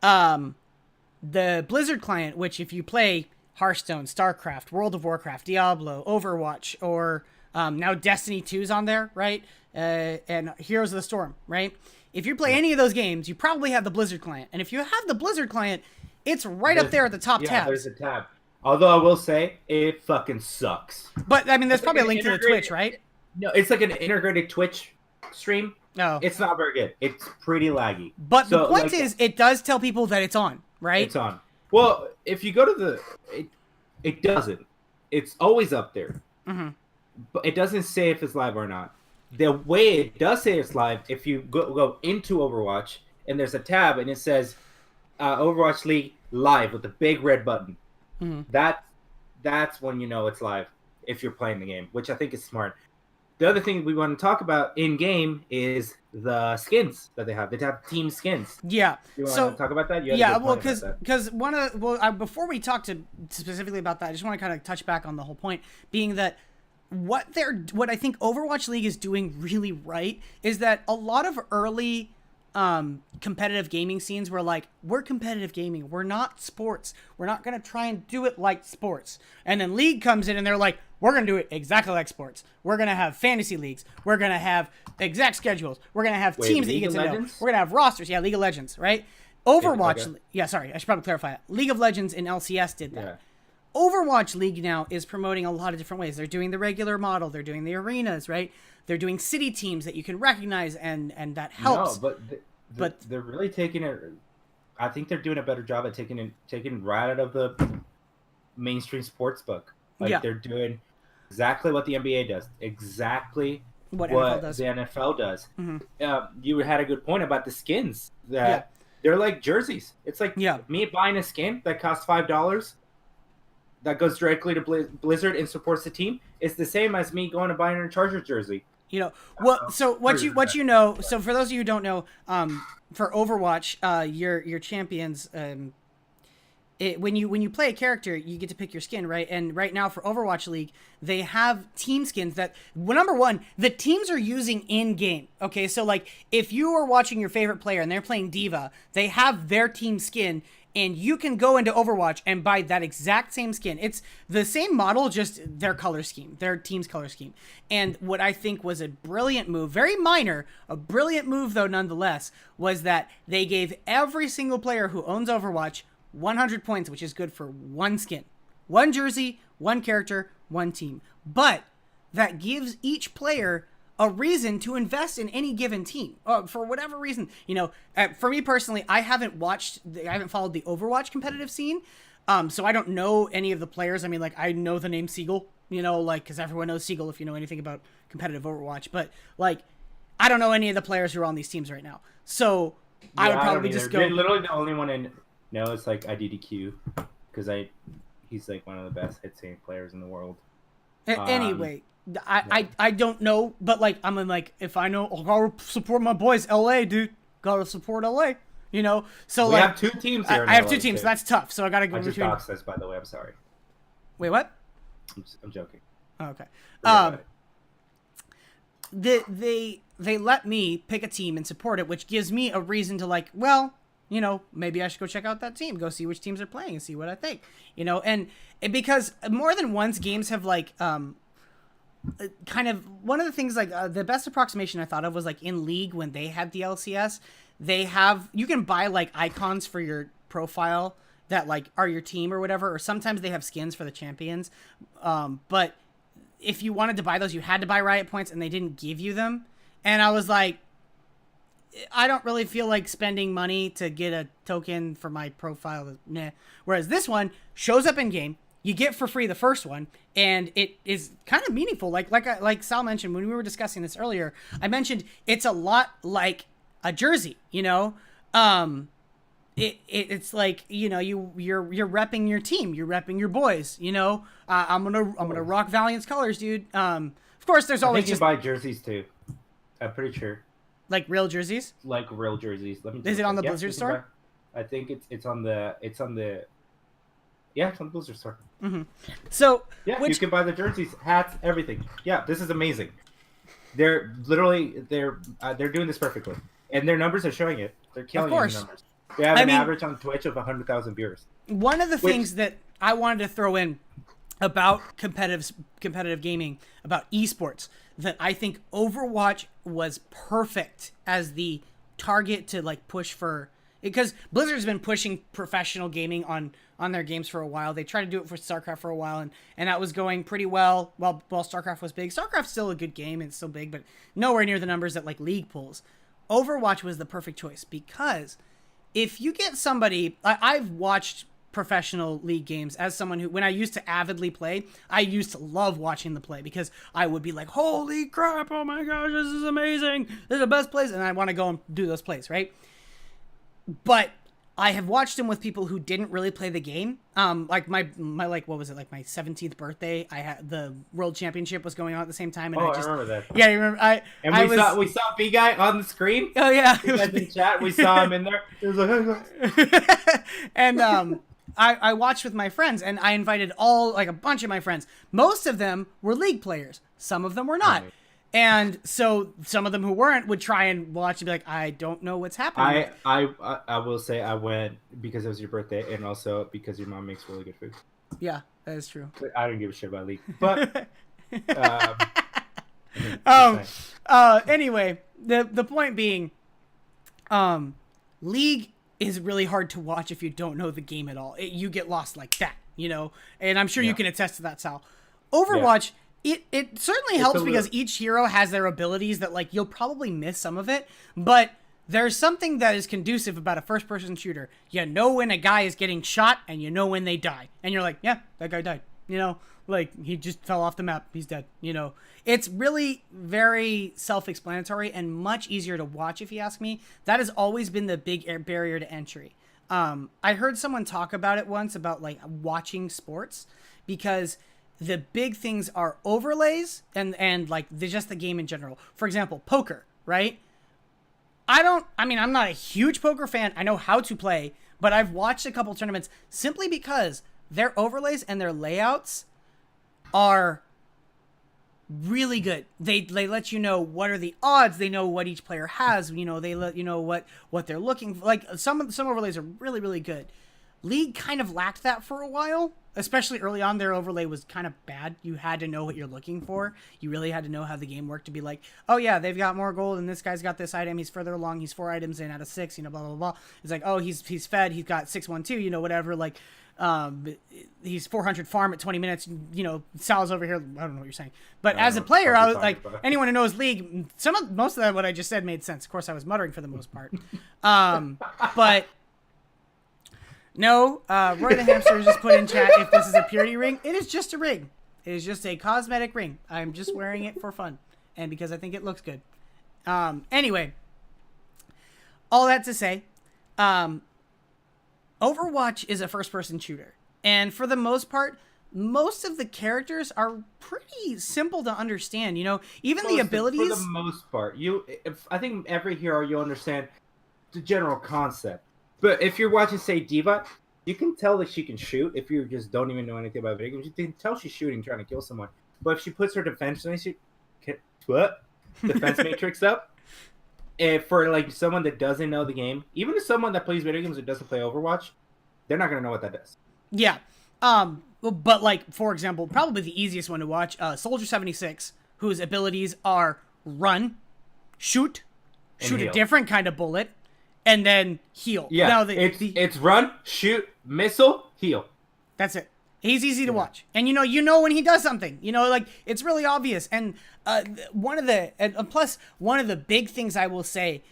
Speaker 1: the Blizzard client, which if you play Hearthstone, StarCraft, World of Warcraft, Diablo, Overwatch, or now Destiny 2's on there, right? And Heroes of the Storm, right? If you play any of those games, you probably have the Blizzard client. And if you have the Blizzard client, it's right up there at the top tabs.
Speaker 2: Yeah, there's a tab. Although I will say, it fucking sucks.
Speaker 1: But, I mean, there's probably a link to the Twitch, right?
Speaker 2: No, it's like an integrated Twitch stream.
Speaker 1: No.
Speaker 2: It's not very good. It's pretty laggy.
Speaker 1: But the point is, it does tell people that it's on, right?
Speaker 2: It's on. Well, if you go to it doesn't. It's always up there.
Speaker 1: Mm-hmm.
Speaker 2: But it doesn't say if it's live or not. The way it does say it's live, if you go into Overwatch, and there's a tab, and it says Overwatch League live with the big red button.
Speaker 1: Mm-hmm.
Speaker 2: That's when you know it's live, if you're playing the game, which I think is smart. The other thing we want to talk about in-game is the skins that they have. They have team skins.
Speaker 1: Yeah.
Speaker 2: You want to talk about that?
Speaker 1: Because before we talk specifically about that, I just want to kind of touch back on the whole point, being that what I think Overwatch League is doing really right is that a lot of early competitive gaming scenes were like, we're competitive gaming, we're not sports, we're not going to try and do it like sports. And then League comes in and they're like, we're going to do it exactly like sports. We're going to have fantasy leagues, we're going to have exact schedules, we're going to have teams that you get to know, we're going to have rosters. Yeah, League of Legends, right? Overwatch, yeah, sorry, I should probably clarify that. League of Legends in LCS did that. Yeah. Overwatch League now is promoting a lot of different ways. They're doing the regular model, they're doing the arenas, right? They're doing city teams that you can recognize, and that helps.
Speaker 2: No, but they're really taking it. I think they're doing a better job at taking right out of the mainstream sports book. Like
Speaker 1: Yeah.
Speaker 2: they're doing exactly what the NBA does, exactly
Speaker 1: What NFL
Speaker 2: what
Speaker 1: does.
Speaker 2: the NFL does.
Speaker 1: Mm-hmm.
Speaker 2: You had a good point about the skins that
Speaker 1: Yeah.
Speaker 2: they're like jerseys. It's like
Speaker 1: Yeah.
Speaker 2: me buying a skin that costs $5 that goes directly to Blizzard and supports the team. It's the same as me going and buying a Chargers jersey.
Speaker 1: You know, well, so what you know, so for those of you who don't know, for Overwatch, your champions, when you play a character, you get to pick your skin, right? And right now for Overwatch League, they have team skins that, well, number one, the teams are using in game. Okay, so like if you are watching your favorite player and they're playing Diva, they have their team skin. And you can go into Overwatch and buy that exact same skin. It's the same model, just their color scheme, their team's color scheme. And what I think was a brilliant move, very minor, a brilliant move though nonetheless, was that they gave every single player who owns Overwatch 100 points, which is good for one skin. One jersey, one character, one team. But that gives each player a reason to invest in any given team for whatever reason. You know, for me personally, I haven't followed the Overwatch competitive scene, so I don't know any of the players. I mean, like, I know the name Seagull, you know, like, because everyone knows Seagull if you know anything about competitive Overwatch, but like, I don't know any of the players who are on these teams right now, so I would probably just go.
Speaker 2: They're literally the only one I know is like IDDQ, because he's like one of the best hit-saving players in the world.
Speaker 1: Anyway. I don't know, but like I'm like, if I know, I gotta support my boys, LA, dude. Gotta support LA, you know. So
Speaker 2: we
Speaker 1: like,
Speaker 2: have two teams here.
Speaker 1: I have two teams, so that's tough. So I gotta go
Speaker 2: between. I just doxed this, by the way. I'm sorry.
Speaker 1: Wait, what?
Speaker 2: I'm joking.
Speaker 1: Oh, okay. They let me pick a team and support it, which gives me a reason to like, well, you know, maybe I should go check out that team, go see which teams are playing, and see what I think, you know, and because more than once games have like kind of one of the things like the best approximation I thought of was like in League when they had the LCS, you can buy like icons for your profile that like are your team or whatever, or sometimes they have skins for the champions, but if you wanted to buy those, you had to buy Riot points, and they didn't give you them. And I was like, I don't really feel like spending money to get a token for my profile. Nah. Whereas this one shows up in game. You get for free the first one, and it is kind of meaningful. Like Sal mentioned when we were discussing this earlier, I mentioned it's a lot like a jersey, you know? It's like, you know, you're repping your team, you're repping your boys, you know? I'm gonna rock Valiant's colors, dude. Of course there's always
Speaker 2: you buy jerseys too. I'm pretty sure.
Speaker 1: Like real jerseys?
Speaker 2: Like real jerseys.
Speaker 1: Is it on the Blizzard store?
Speaker 2: I think it's on the yeah, it's on the Blizzard store.
Speaker 1: Mm-hmm. So
Speaker 2: yeah, you can buy the jerseys, hats, everything. Yeah, this is amazing. They're literally they're doing this perfectly, and their numbers are showing it. They're killing the numbers. They have an average on Twitch of 100,000 viewers.
Speaker 1: One of the things that I wanted to throw in about competitive gaming, about esports, that I think Overwatch was perfect as the target to like push for, because Blizzard's been pushing professional gaming on their games for a while. They tried to do it for StarCraft for a while, and that was going pretty well while StarCraft was big. StarCraft's still a good game, it's still big, but nowhere near the numbers that like League pulls. Overwatch was the perfect choice, because if you get somebody, I've watched professional League games as someone who, when I used to avidly play, I used to love watching the play, because I would be like, holy crap, oh my gosh, this is amazing, this is the best plays, and I want to go and do those plays, right? But I have watched them with people who didn't really play the game. Like my like, what was it, like my 17th birthday, I had the World Championship was going on at the same time, and I remember that. Yeah, you remember?
Speaker 2: We saw B guy on the screen.
Speaker 1: Oh yeah,
Speaker 2: in the chat. We saw him in there. It was like,
Speaker 1: and I watched with my friends, and I invited a bunch of my friends. Most of them were League players. Some of them were not. Right. And so some of them who weren't would try and watch and be like, I don't know what's happening.
Speaker 2: I will say I went because it was your birthday, and also because your mom makes really good food.
Speaker 1: Yeah, that is true.
Speaker 2: I don't give a shit about League. But
Speaker 1: anyway, the point being, League is really hard to watch if you don't know the game at all. You get lost like that, you know? And I'm sure you can attest to that, Sal. Overwatch, it certainly helps because each hero has their abilities that, like, you'll probably miss some of it, but there's something that is conducive about a first-person shooter. You know when a guy is getting shot, and you know when they die. And you're like, yeah, that guy died. You know, like, he just fell off the map. He's dead. You know, it's really very self-explanatory and much easier to watch, if you ask me. That has always been the big barrier to entry. I heard someone talk about it once, about, like, watching sports, because the big things are overlays and like, just the game in general. For example, poker, right? I'm not a huge poker fan. I know how to play, but I've watched a couple tournaments simply because their overlays and their layouts are really good. They let you know what are the odds. They know what each player has. You know, they let you know what they're looking for. Like, some overlays are really, really good. League kind of lacked that for a while, especially early on. Their overlay was kind of bad. You had to know what you're looking for. You really had to know how the game worked to be like, oh yeah, they've got more gold and this guy's got this item. He's further along. He's 4 items in out of 6, you know, blah, blah, blah. It's like, oh, he's fed. He's got 612, you know, whatever. Like, he's 400 farm at 20 minutes. You know, Sal's over here. I don't know what you're saying. But as a player, I was like, anyone who knows League, most of that, what I just said made sense. Of course, I was muttering for the most part. But no, Roy the Hamster just put in chat if this is a purity ring. It is just a ring. It is just a cosmetic ring. I'm just wearing it for fun and because I think it looks good. Anyway, all that to say, Overwatch is a first-person shooter. And for the most part, most of the characters are pretty simple to understand. You know, even the abilities.
Speaker 2: For the most part, I think every hero you understand the general concept. But if you're watching, say, D.Va, you can tell that she can shoot if you just don't even know anything about video games. You can tell she's shooting, trying to kill someone. But if she puts her defense matrix up, and for like someone that doesn't know the game, even if someone that plays video games that doesn't play Overwatch, they're not gonna know what that does.
Speaker 1: Yeah. But like, for example, probably the easiest one to watch, Soldier 76, whose abilities are run, shoot a different kind of bullet, and then heal.
Speaker 2: Yeah, now it's run, shoot, missile, heal.
Speaker 1: That's it. He's easy to watch, and you know when he does something. You know, like, it's really obvious. And one of the big things I will say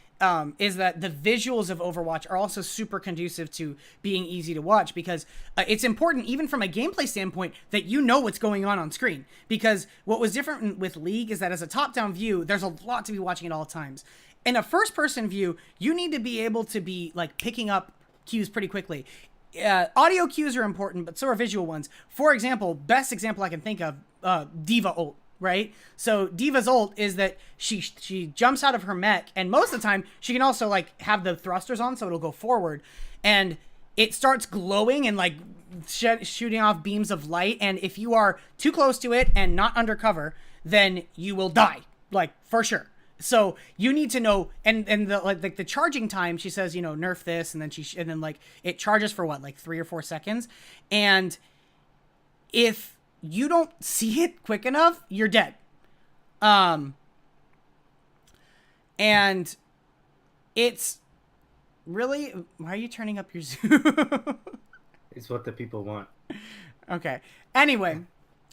Speaker 1: is that the visuals of Overwatch are also super conducive to being easy to watch, because it's important, even from a gameplay standpoint, that you know what's going on screen. Because what was different with League is that as a top-down view, there's a lot to be watching at all times. In a first-person view, you need to be able to be, like, picking up cues pretty quickly. Audio cues are important, but so are visual ones. For example, best example I can think of, D.Va ult, right? So D.Va's ult is that she jumps out of her mech, and most of the time, she can also, like, have the thrusters on, so it'll go forward. And it starts glowing and, like, shooting off beams of light, and if you are too close to it and not undercover, then you will die, like, for sure. So you need to know, and the charging time, she says, you know, nerf this, and then like, it charges for what, like 3 or 4 seconds, and if you don't see it quick enough, you're dead. And it's really, why are you turning up your Zoom?
Speaker 2: It's what the people want.
Speaker 1: Okay. Anyway.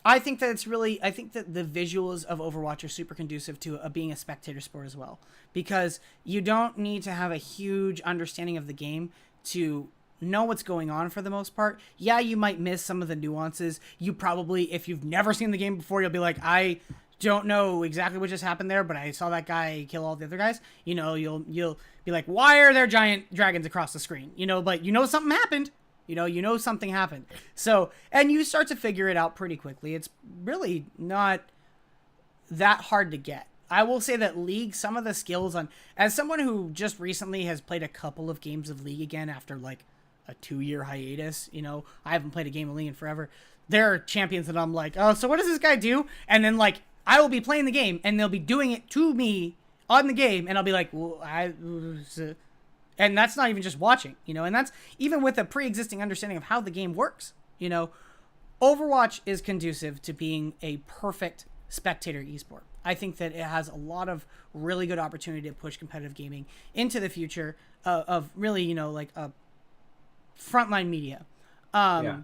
Speaker 1: I think that the visuals of Overwatch are super conducive to being a spectator sport as well, because you don't need to have a huge understanding of the game to know what's going on for the most part. Yeah, you might miss some of the nuances. You probably, if you've never seen the game before, you'll be like, I don't know exactly what just happened there, but I saw that guy kill all the other guys. You know, you'll be like, why are there giant dragons across the screen? You know, but you know something happened. You know something happened. So, and you start to figure it out pretty quickly. It's really not that hard to get. I will say that League, some of the skills as someone who just recently has played a couple of games of League again after like a 2-year hiatus, you know, I haven't played a game of League in forever. There are champions that I'm like, oh, so what does this guy do? And then, like, I will be playing the game and they'll be doing it to me on the game, and I'll be like, well, and that's not even just watching, you know, and that's even with a pre-existing understanding of how the game works, you know. Overwatch is conducive to being a perfect spectator esport. I think that it has a lot of really good opportunity to push competitive gaming into the future of really, you know, like a frontline media.
Speaker 2: Yeah,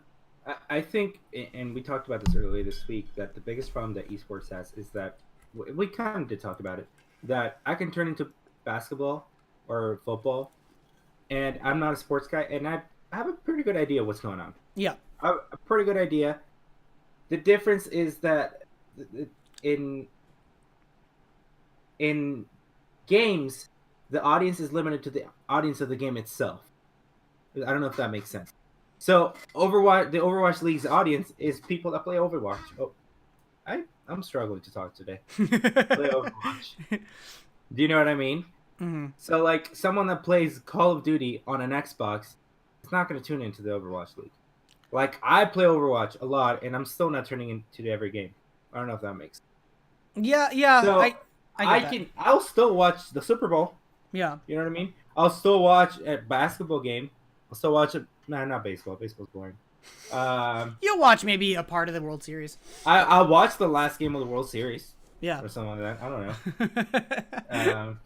Speaker 2: I think, and we talked about this earlier this week, that the biggest problem that esports has is that we kind of did talk about it, that I can turn into basketball or football, and I'm not a sports guy, and I have a pretty good idea what's going on.
Speaker 1: Yeah.
Speaker 2: I have a pretty good idea. The difference is that in games, the audience is limited to the audience of the game itself. I don't know if that makes sense. So the Overwatch League's audience is people that play Overwatch. Oh, I'm struggling to talk today. Play Overwatch. Do you know what I mean?
Speaker 1: Mm-hmm.
Speaker 2: So like someone that plays Call of Duty on an Xbox is not going to tune into the Overwatch League. Like I play Overwatch a lot, and I'm still not tuning into every game. I don't know if that makes sense.
Speaker 1: Yeah.
Speaker 2: So
Speaker 1: I get that.
Speaker 2: I'll still watch the Super Bowl.
Speaker 1: Yeah.
Speaker 2: You know what I mean? I'll still watch a basketball game. I'll still watch it. Nah, not baseball. Baseball's boring.
Speaker 1: You'll watch maybe a part of the World Series.
Speaker 2: I'll watch the last game of the World Series.
Speaker 1: Yeah.
Speaker 2: Or something like that. I don't know.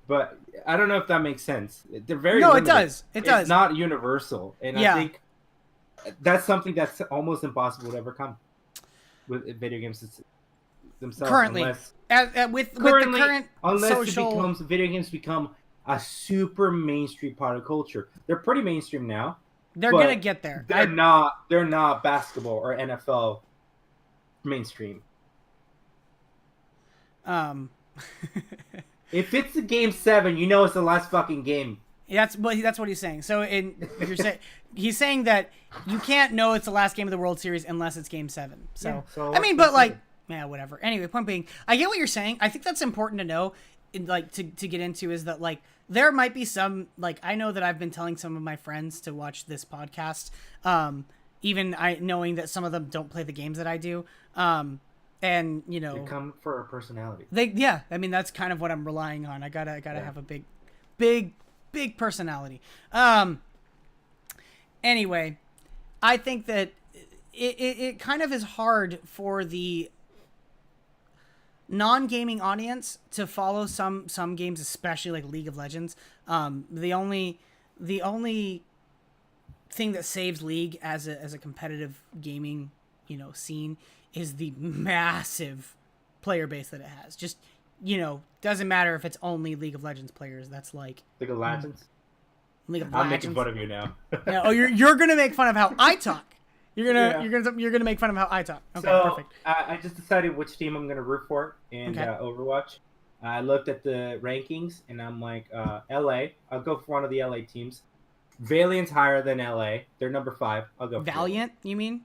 Speaker 2: But I don't know if that makes sense. They're very
Speaker 1: No,
Speaker 2: limited.
Speaker 1: it does. It does.
Speaker 2: It's not universal. And
Speaker 1: Yeah.
Speaker 2: I think that's something that's almost impossible to ever come with video games themselves.
Speaker 1: Currently. With the current
Speaker 2: unless
Speaker 1: social...
Speaker 2: video games become a super mainstream part of culture. They're pretty mainstream now.
Speaker 1: They're going to get there.
Speaker 2: They're not basketball or NFL mainstream. If it's a game 7, you know it's the last fucking game.
Speaker 1: That's what he's saying. So he's saying that you can't know it's the last game of the World Series unless it's game 7. So,
Speaker 2: so
Speaker 1: I mean, but like, yeah, whatever. Anyway, point being, I get what you're saying. I think that's important to know, like to get into, is that like there might be some, like, I know that I've been telling some of my friends to watch this podcast, even knowing that some of them don't play the games that I do. And you know,
Speaker 2: they come for a personality.
Speaker 1: I mean, that's kind of what I'm relying on. I gotta have a big personality. Anyway, I think that it kind of is hard for the non-gaming audience to follow some games, especially like League of Legends. The only thing that saves League as a competitive gaming, you know, scene is the massive player base that it has. Just, you know, doesn't matter if it's only League of Legends players. That's like
Speaker 2: League of Legends.
Speaker 1: League of
Speaker 2: I'm
Speaker 1: Legends.
Speaker 2: making fun of you now.
Speaker 1: Yeah, oh, you're gonna make fun of how I talk. You're gonna make fun of how I talk. Okay,
Speaker 2: so,
Speaker 1: perfect.
Speaker 2: I just decided which team I'm gonna root for in Overwatch. I looked at the rankings and I'm like, LA. I'll go for one of the LA teams. Valiant's higher than LA. They're number 5. I'll go for
Speaker 1: Valiant, you mean?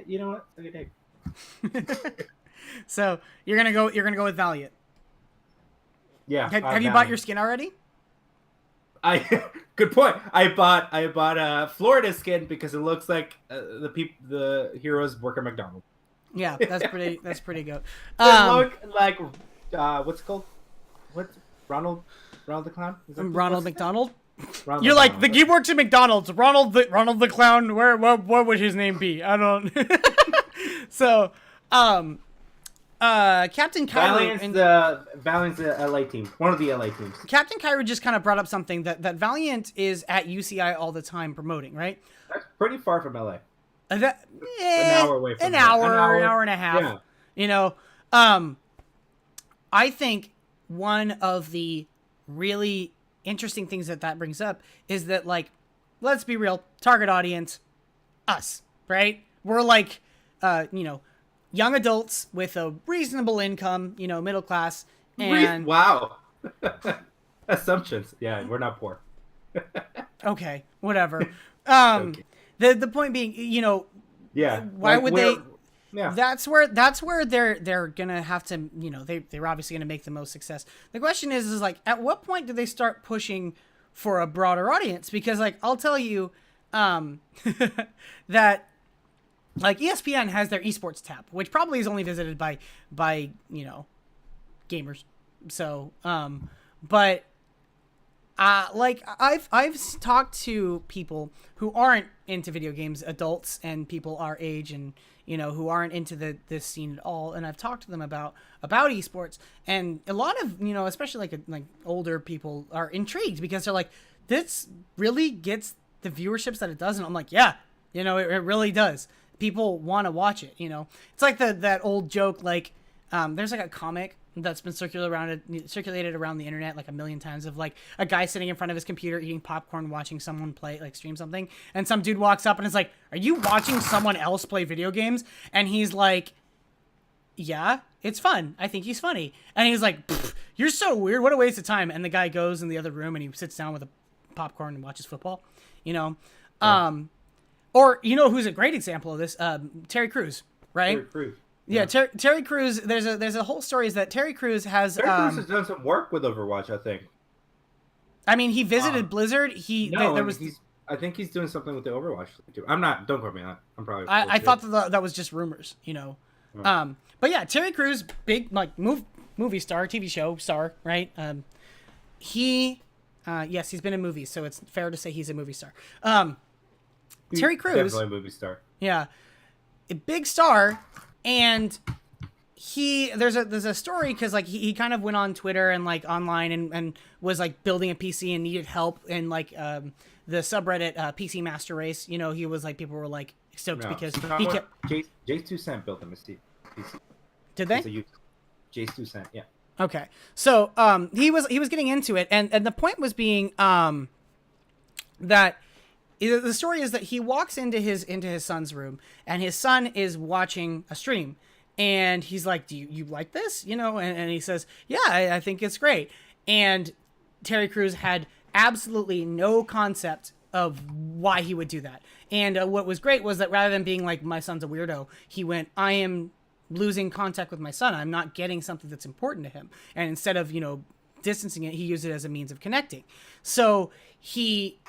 Speaker 2: You know what? Take a take.
Speaker 1: So you're gonna go with Valiant.
Speaker 2: Yeah.
Speaker 1: Have you bought your skin already?
Speaker 2: Good point. I bought a Florida skin because it looks like the heroes work at McDonald's.
Speaker 1: Yeah, that's pretty good.
Speaker 2: They look like what's it called? What's Ronald the Clown?
Speaker 1: Ronald McDonald.
Speaker 2: Ronald
Speaker 1: You're
Speaker 2: McDonald.
Speaker 1: like, he works at McDonald's. Ronald the Clown. What would his name be? I don't. So, Captain Cairo.
Speaker 2: Valiant's the LA team. One of the LA teams.
Speaker 1: Captain Cairo just kind of brought up something that Valiant is at UCI all the time promoting, right?
Speaker 2: That's pretty far from LA.
Speaker 1: An
Speaker 2: hour away from
Speaker 1: an hour and a half.
Speaker 2: Yeah.
Speaker 1: You know, I think one of the really interesting things that brings up is that, like, let's be real, target audience, us, right? We're like, you know, young adults with a reasonable income, you know, middle class, and
Speaker 2: wow, assumptions. Yeah, we're not poor.
Speaker 1: Okay, whatever.
Speaker 2: Okay.
Speaker 1: The point being, you know,
Speaker 2: yeah,
Speaker 1: why
Speaker 2: like,
Speaker 1: would they?
Speaker 2: Yeah,
Speaker 1: That's where they're gonna have to, you know, they're obviously gonna make the most success. The question is like, at what point do they start pushing for a broader audience? Because, like, I'll tell you, that, like, ESPN has their esports tab, which probably is only visited by you know, gamers. So, but like, I've talked to people who aren't into video games, adults and people our age, and, you know, who aren't into this scene at all, and I've talked to them about esports, and a lot of, you know, especially like older people are intrigued because they're like, this really gets the viewerships that it does, and I'm like, yeah, you know, it really does. People want to watch it, you know. It's like that old joke, like, there's like a comic, that's been circulated around the internet like a million times, of like a guy sitting in front of his computer eating popcorn, watching someone play, like stream something, and some dude walks up and is like, "Are you watching someone else play video games?" And he's like, "Yeah, it's fun. I think he's funny." And he's like, "You're so weird. What a waste of time." And the guy goes in the other room and he sits down with a popcorn and watches football. You know, or you know who's a great example of this? Terry Crews, right?
Speaker 2: Terry Crews.
Speaker 1: Yeah, Terry Crews. There's a whole story is that Terry Crews has
Speaker 2: done some work with Overwatch, I think.
Speaker 1: I mean, he visited Blizzard.
Speaker 2: I think he's doing something with the Overwatch too. I'm not. Don't quote me on that. I'm probably.
Speaker 1: I thought that was just rumors, you know. Right. But yeah, Terry Crews, big like movie star, TV show star, right? Yes, he's been in movies, so it's fair to say he's a movie star. Terry Crews,
Speaker 2: definitely a movie star.
Speaker 1: Yeah, a big star. And there's a story because like he kind of went on Twitter and like online and was like building a PC and needed help in like the subreddit PC Master Race. You know, he was like, people were like stoked because he kept.
Speaker 2: Jace 2 Cent built him a PC.
Speaker 1: Did they?
Speaker 2: Jace 2 Cent, yeah.
Speaker 1: Okay, so he was getting into it, and the point was being that. The story is that he walks into his son's room and his son is watching a stream and he's like, "Do you like this?" You know, and he says, "Yeah, I think it's great." And Terry Crews had absolutely no concept of why he would do that. And what was great was that rather than being like, "My son's a weirdo," he went, "I am losing contact with my son. I'm not getting something that's important to him." And instead of, you know, distancing it, he used it as a means of connecting. So he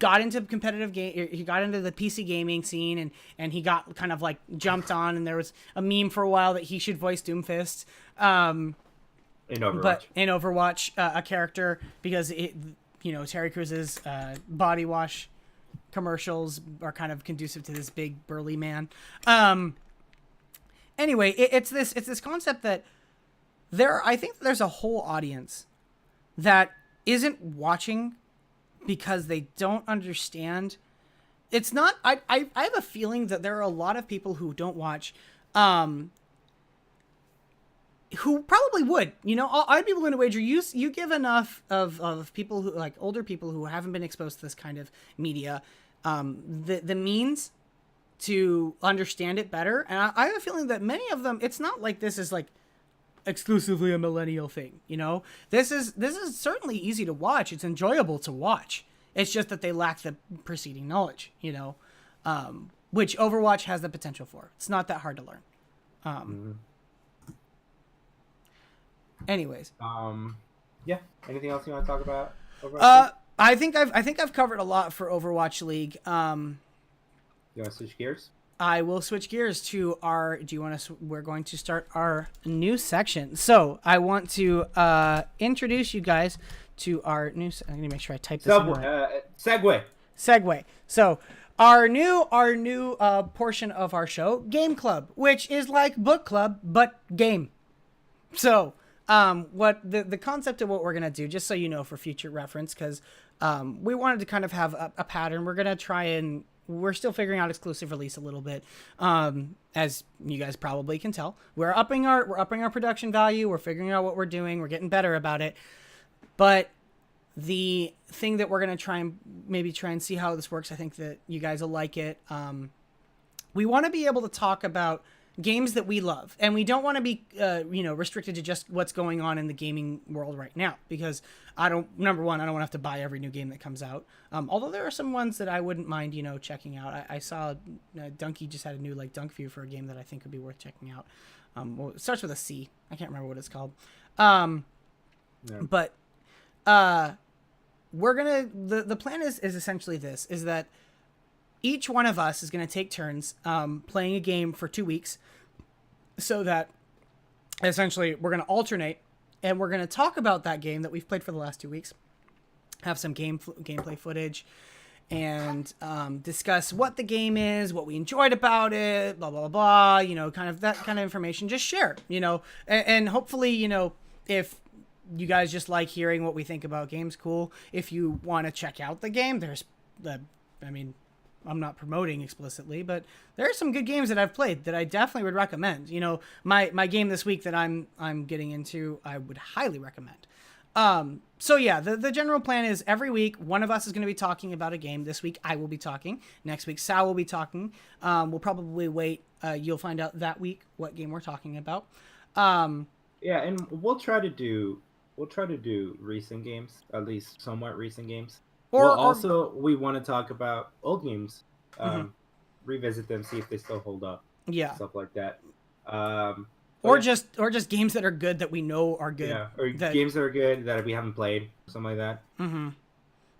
Speaker 1: got into competitive game. He got into the PC gaming scene, and he got kind of like jumped on. And there was a meme for a while that he should voice Doomfist
Speaker 2: in Overwatch.
Speaker 1: But in Overwatch, a character, because Terry Crews' body wash commercials are kind of conducive to this big burly man. Anyway, it's this concept that I think there's a whole audience that isn't watching because they don't understand. It's not. I have a feeling that there are a lot of people who don't watch, who probably would. You know, I'd be willing to wager you give enough of people who, like, older people who haven't been exposed to this kind of media, the means to understand it better. And I have a feeling that many of them, it's not like this is like exclusively a millennial thing, you know. This is certainly easy to watch. It's enjoyable to watch. It's just that they lack the preceding knowledge, you know, which Overwatch has the potential for. It's not that hard to learn. Anyways.
Speaker 2: Yeah. Anything else you want to talk about? Overwatch
Speaker 1: I think I've covered a lot for Overwatch League.
Speaker 2: You want to switch gears?
Speaker 1: I will switch gears to we're going to start our new section. So I want to introduce you guys to our new, I'm going to make sure I type this in right. Segue. So our new portion of our show, Game Club, which is like book club, but game. So what the concept of what we're going to do, just so you know for future reference, because we wanted to kind of have a pattern. We're going to try and we're still figuring out exclusive release a little bit. As you guys probably can tell, we're upping our production value. We're figuring out what we're doing. We're getting better about it. But the thing that we're going to try and see how this works, I think that you guys will like it. We want to be able to talk about games that we love, and we don't want to be restricted to just what's going on in the gaming world right now, because I don't want to have to buy every new game that comes out, although there are some ones that I wouldn't mind checking out. I saw Donkey just had a new dunk view for a game that I think would be worth checking out. Well, it starts with a C. I can't remember what it's called. But we're gonna the plan is essentially this, is that each one of us is going to take turns playing a game for 2 weeks, so that essentially we're going to alternate, and we're going to talk about that game that we've played for the last 2 weeks, have some gameplay footage, and discuss what the game is, what we enjoyed about it, blah, blah, blah, kind of that kind of information. Just share, and hopefully, if you guys just like hearing what we think about games, cool. If you want to check out the game, there's I'm not promoting explicitly, but there are some good games that I've played that I definitely would recommend. You know, my game this week that I'm getting into, I would highly recommend. So yeah, the general plan is every week one of us is going to be talking about a game. This week I will be talking. Next week Sal will be talking. We'll probably wait. You'll find out that week what game we're talking about.
Speaker 2: Yeah, and we'll try to do recent games, at least somewhat recent games. We want to talk about old games, revisit them, see if they still hold up.
Speaker 1: Yeah,
Speaker 2: stuff like that.
Speaker 1: Or just games that are good that we know are good.
Speaker 2: Yeah, or games that are good that we haven't played, something like that.
Speaker 1: Mm-hmm.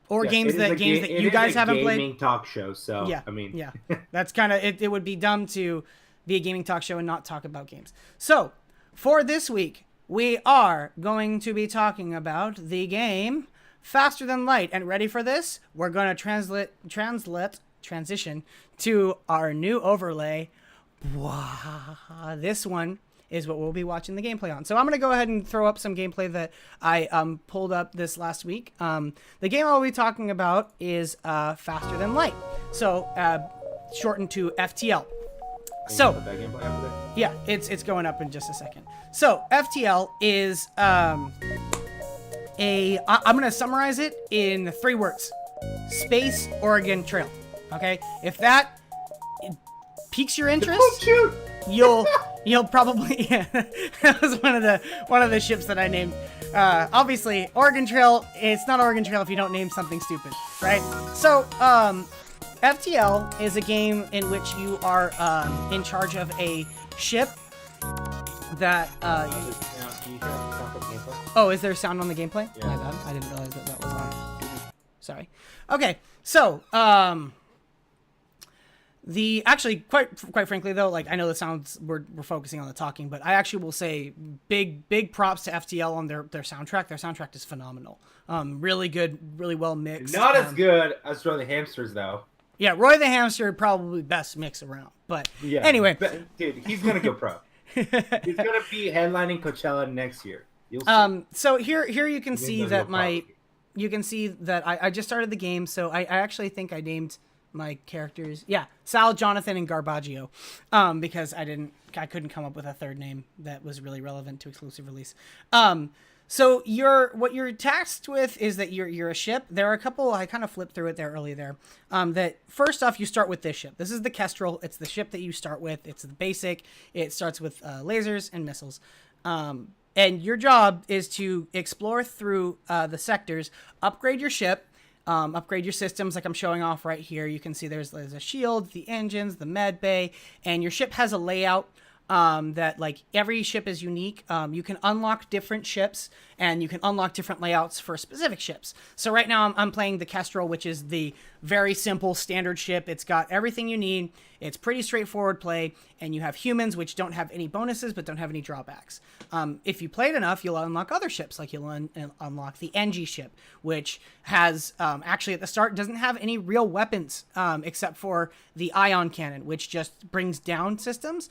Speaker 1: Or games that you guys haven't played.
Speaker 2: Gaming talk show, so
Speaker 1: yeah,
Speaker 2: I mean,
Speaker 1: yeah, that's kind of it. It would be dumb to be a gaming talk show and not talk about games. So for this week, we are going to be talking about the game Faster Than Light. And ready for this? We're going to transition to our new overlay. This one is what we'll be watching the gameplay on. So I'm going to go ahead and throw up some gameplay that I pulled up this last week. The game I'll be talking about is Faster Than Light. So shortened to FTL. So yeah, it's going up in just a second. So FTL is I'm going to summarize it in 3 words: Space Oregon Trail. Okay, if that piques your interest, you'll probably that was one of the ships that I named. Obviously, Oregon Trail. It's not Oregon Trail if you don't name something stupid, right? So FTL is a game in which you are in charge of a ship that. Oh, is there sound on the gameplay? Yeah. My bad. I didn't realize that was on. Sorry. Okay, so actually quite frankly though, like, I know the sounds we're focusing on the talking, but I actually will say big props to FTL on their soundtrack. Their soundtrack is phenomenal. Really good, really well mixed.
Speaker 2: Not as good as Roy the Hamsters though.
Speaker 1: Yeah, Roy the Hamster probably best mix around. But yeah, anyway,
Speaker 2: dude, he's gonna go pro. He's gonna be headlining Coachella next year. You'll see.
Speaker 1: So here you can see that I just started the game, so I actually think I named my characters, Sal, Jonathan, and Garbaggio, because I couldn't come up with a third name that was really relevant to exclusive release. So what you're tasked with is that you're a ship. There are a couple, I kind of flipped through it there earlier there. That first off, you start with this ship. This is the Kestrel. It's the ship that you start with. It's the basic. It starts with lasers and missiles. And your job is to explore through the sectors, upgrade your ship, upgrade your systems like I'm showing off right here. You can see there's a shield, the engines, the med bay, and your ship has a layout that, like, every ship is unique. You can unlock different ships, and you can unlock different layouts for specific ships. So right now I'm playing the Kestrel, which is the very simple standard ship. It's got everything you need. It's pretty straightforward play, and you have humans, which don't have any bonuses but don't have any drawbacks. If you played enough, you'll unlock other ships, like you'll unlock the NG ship, which has actually at the start doesn't have any real weapons except for the ion cannon, which just brings down systems,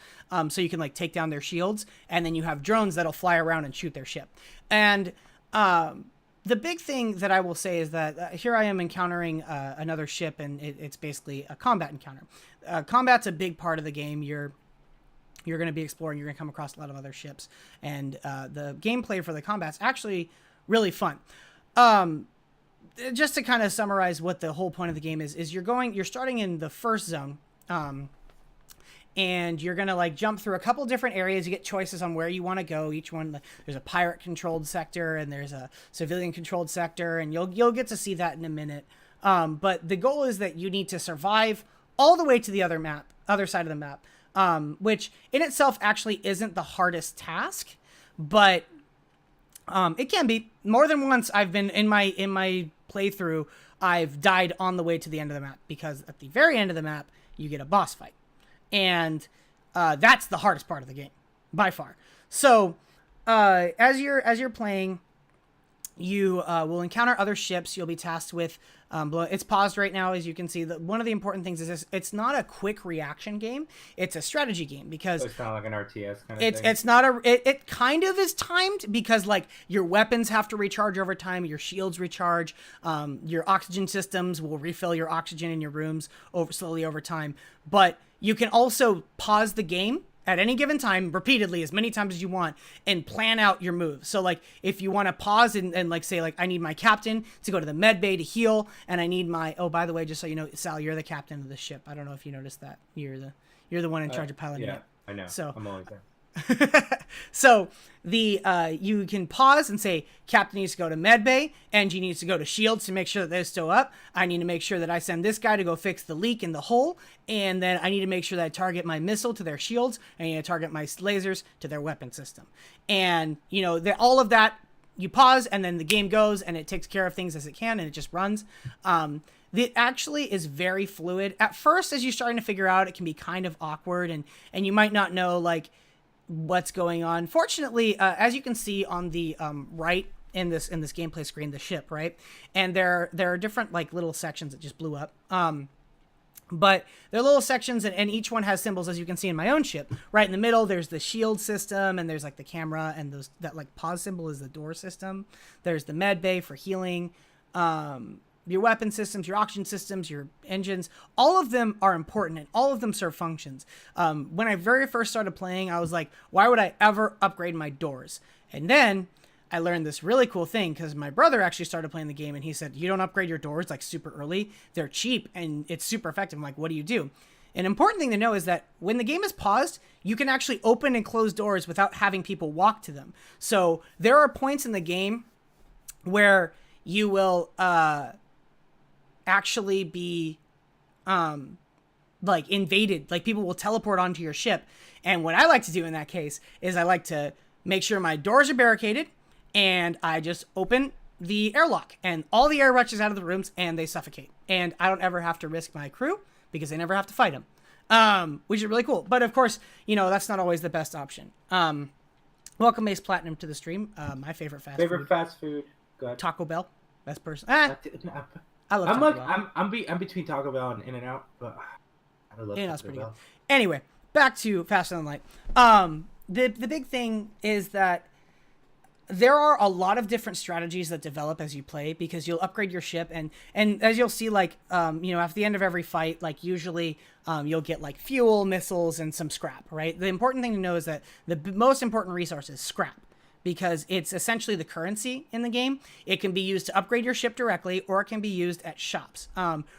Speaker 1: so you can, like, take down their shields, and then you have drones that'll fly around and shoot their ship. And the big thing that I will say is that here I am encountering another ship, and it's basically a combat encounter. Combat's a big part of the game. You're going to be exploring. You're going to come across a lot of other ships, and the gameplay for the combat's actually really fun. Just to kind of summarize what the whole point of the game is you're starting in the first zone. And you're going to, like, jump through a couple different areas. You get choices on where you want to go. Each one, there's a pirate controlled sector and there's a civilian controlled sector, and you'll get to see that in a minute. But the goal is that you need to survive all the way to the other side of the map, which in itself actually isn't the hardest task, but it can be. More than once I've been in my playthrough, I've died on the way to the end of the map, because at the very end of the map you get a boss fight. And that's the hardest part of the game by far. So as you're playing, you will encounter other ships. You'll be tasked with it's paused right now, as you can see. One of the important things is this: it's not a quick reaction game. It's a strategy game because
Speaker 2: So it's kind of like an RTS kind of
Speaker 1: it's
Speaker 2: thing.
Speaker 1: it's not a it kind of is timed because like your weapons have to recharge over time, your shields recharge, your oxygen systems will refill your oxygen in your rooms slowly over time. But you can also pause the game at any given time, repeatedly, as many times as you want, and plan out your moves. So, like, if you want to pause and like, say, like, I need my captain to go to the med bay to heal, and I need my, oh, by the way, just so you know, Sal, you're the captain of the ship. I don't know if you noticed that. You're the one in charge of piloting it.
Speaker 2: I know.
Speaker 1: So
Speaker 2: I'm always there.
Speaker 1: So the you can pause and say, Captain needs to go to medbay, Engie needs to go to shields to make sure that they're still up. I need to make sure that I send this guy to go fix the leak in the hole, and then I need to make sure that I target my missile to their shields, and I need to target my lasers to their weapon system. And you know, all of that, you pause, and then the game goes, and it takes care of things as it can, and it just runs. It actually is very fluid. At first, as you're starting to figure out, it can be kind of awkward, and you might not know like what's going on. Fortunately, as you can see on the right in this gameplay screen, the ship, right, and there are different like little sections that just blew up. But they're little sections, and each one has symbols, as you can see in my own ship. Right in the middle, there's the shield system, and there's like the camera, and that like pause symbol is the door system. There's the med bay for healing. Your weapon systems, your oxygen systems, your engines, all of them are important, and all of them serve functions. When I very first started playing, I was like, why would I ever upgrade my doors? And then I learned this really cool thing because my brother actually started playing the game, and he said, you don't upgrade your doors like super early. They're cheap, and it's super effective. I'm like, what do you do? An important thing to know is that when the game is paused, you can actually open and close doors without having people walk to them. So there are points in the game where you will actually be like invaded, like people will teleport onto your ship. And what I like to do in that case is I like to make sure my doors are barricaded, and I just open the airlock, and all the air rushes out of the rooms and they suffocate, and I don't ever have to risk my crew because they never have to fight them, which is really cool. But of course, you know, that's not always the best option. Welcome Ace Platinum to the stream. My favorite fast food.
Speaker 2: Go ahead.
Speaker 1: Taco Bell, best person.
Speaker 2: I love Taco Bell. I'm between Taco Bell and In-N-Out, but I love
Speaker 1: In-N-Out's
Speaker 2: Taco
Speaker 1: pretty
Speaker 2: Bell.
Speaker 1: good. Anyway, back to Faster Than Light. The big thing is that there are a lot of different strategies that develop as you play, because you'll upgrade your ship, and as you'll see, like, you know, at the end of every fight, like usually you'll get like fuel, missiles, and some scrap, right? The important thing to know is that the most important resource is scrap, because it's essentially the currency in the game. It can be used to upgrade your ship directly, or it can be used at shops.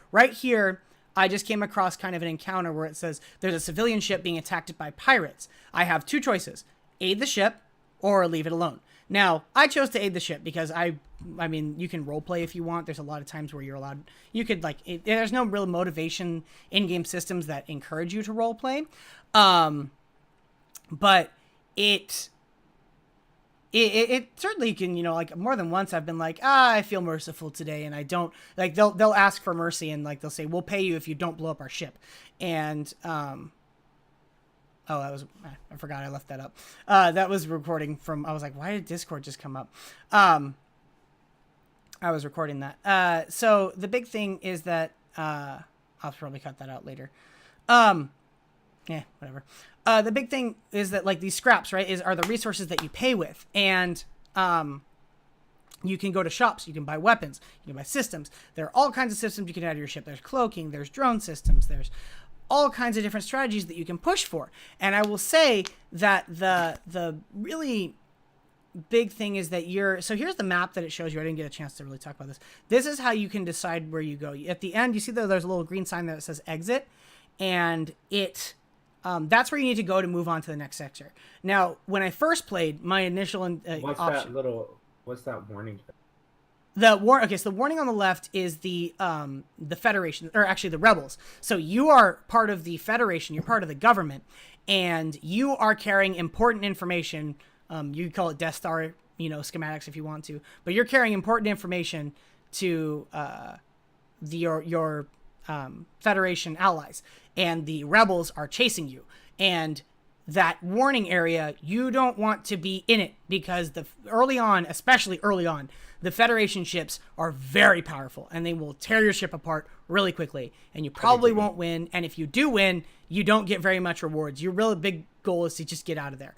Speaker 1: Right here, I just came across kind of an encounter where it says there's a civilian ship being attacked by pirates. I have two choices: aid the ship or leave it alone. Now, I chose to aid the ship because I mean, you can roleplay if you want. There's a lot of times where you're allowed, you could like, there's no real motivation in-game systems that encourage you to roleplay. But it certainly can, you know, like more than once I've been like, I feel merciful today, and I don't, like, they'll ask for mercy, and like they'll say, we'll pay you if you don't blow up our ship. And oh, that was, I forgot I left that up. That was recording from, I was like, why did Discord just come up? I was recording that. So the big thing is that I'll probably cut that out later. Yeah, whatever. The big thing is that, like, these scraps, right, are the resources that you pay with. And you can go to shops, you can buy weapons, you can buy systems. There are all kinds of systems you can add to your ship. There's cloaking, there's drone systems, there's all kinds of different strategies that you can push for. And I will say that the really big thing is that so here's the map that it shows you. I didn't get a chance to really talk about this. This is how you can decide where you go. At the end, you see that there's a little green sign there that says exit, and that's where you need to go to move on to the next sector. Now, when I first played, my initial option.
Speaker 2: What's that warning?
Speaker 1: Okay, so the warning on the left is the Federation, or actually the rebels. So you are part of the Federation, you're part of the government, and you are carrying important information. You call it Death Star, you know, schematics if you want to, but you're carrying important information to your Federation allies, and the rebels are chasing you. And that warning area, you don't want to be in it because early on, especially early on, the Federation ships are very powerful and they will tear your ship apart really quickly, and you probably won't win. And if you do win, you don't get very much rewards. Your really big goal is to just get out of there.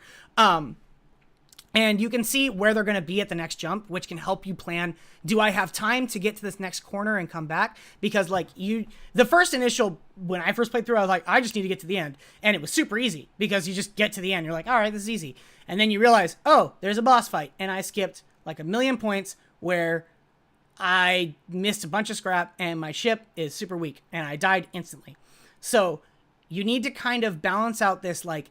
Speaker 1: And you can see where they're going to be at the next jump, which can help you plan, do I have time to get to this next corner and come back? Because like the first initial, when I first played through, I was like, I just need to get to the end. And it was super easy because you just get to the end. You're like, all right, this is easy. And then you realize, oh, there's a boss fight. And I skipped like 1,000,000 points where I missed a bunch of scrap and my ship is super weak and I died instantly. So you need to kind of balance out this, like,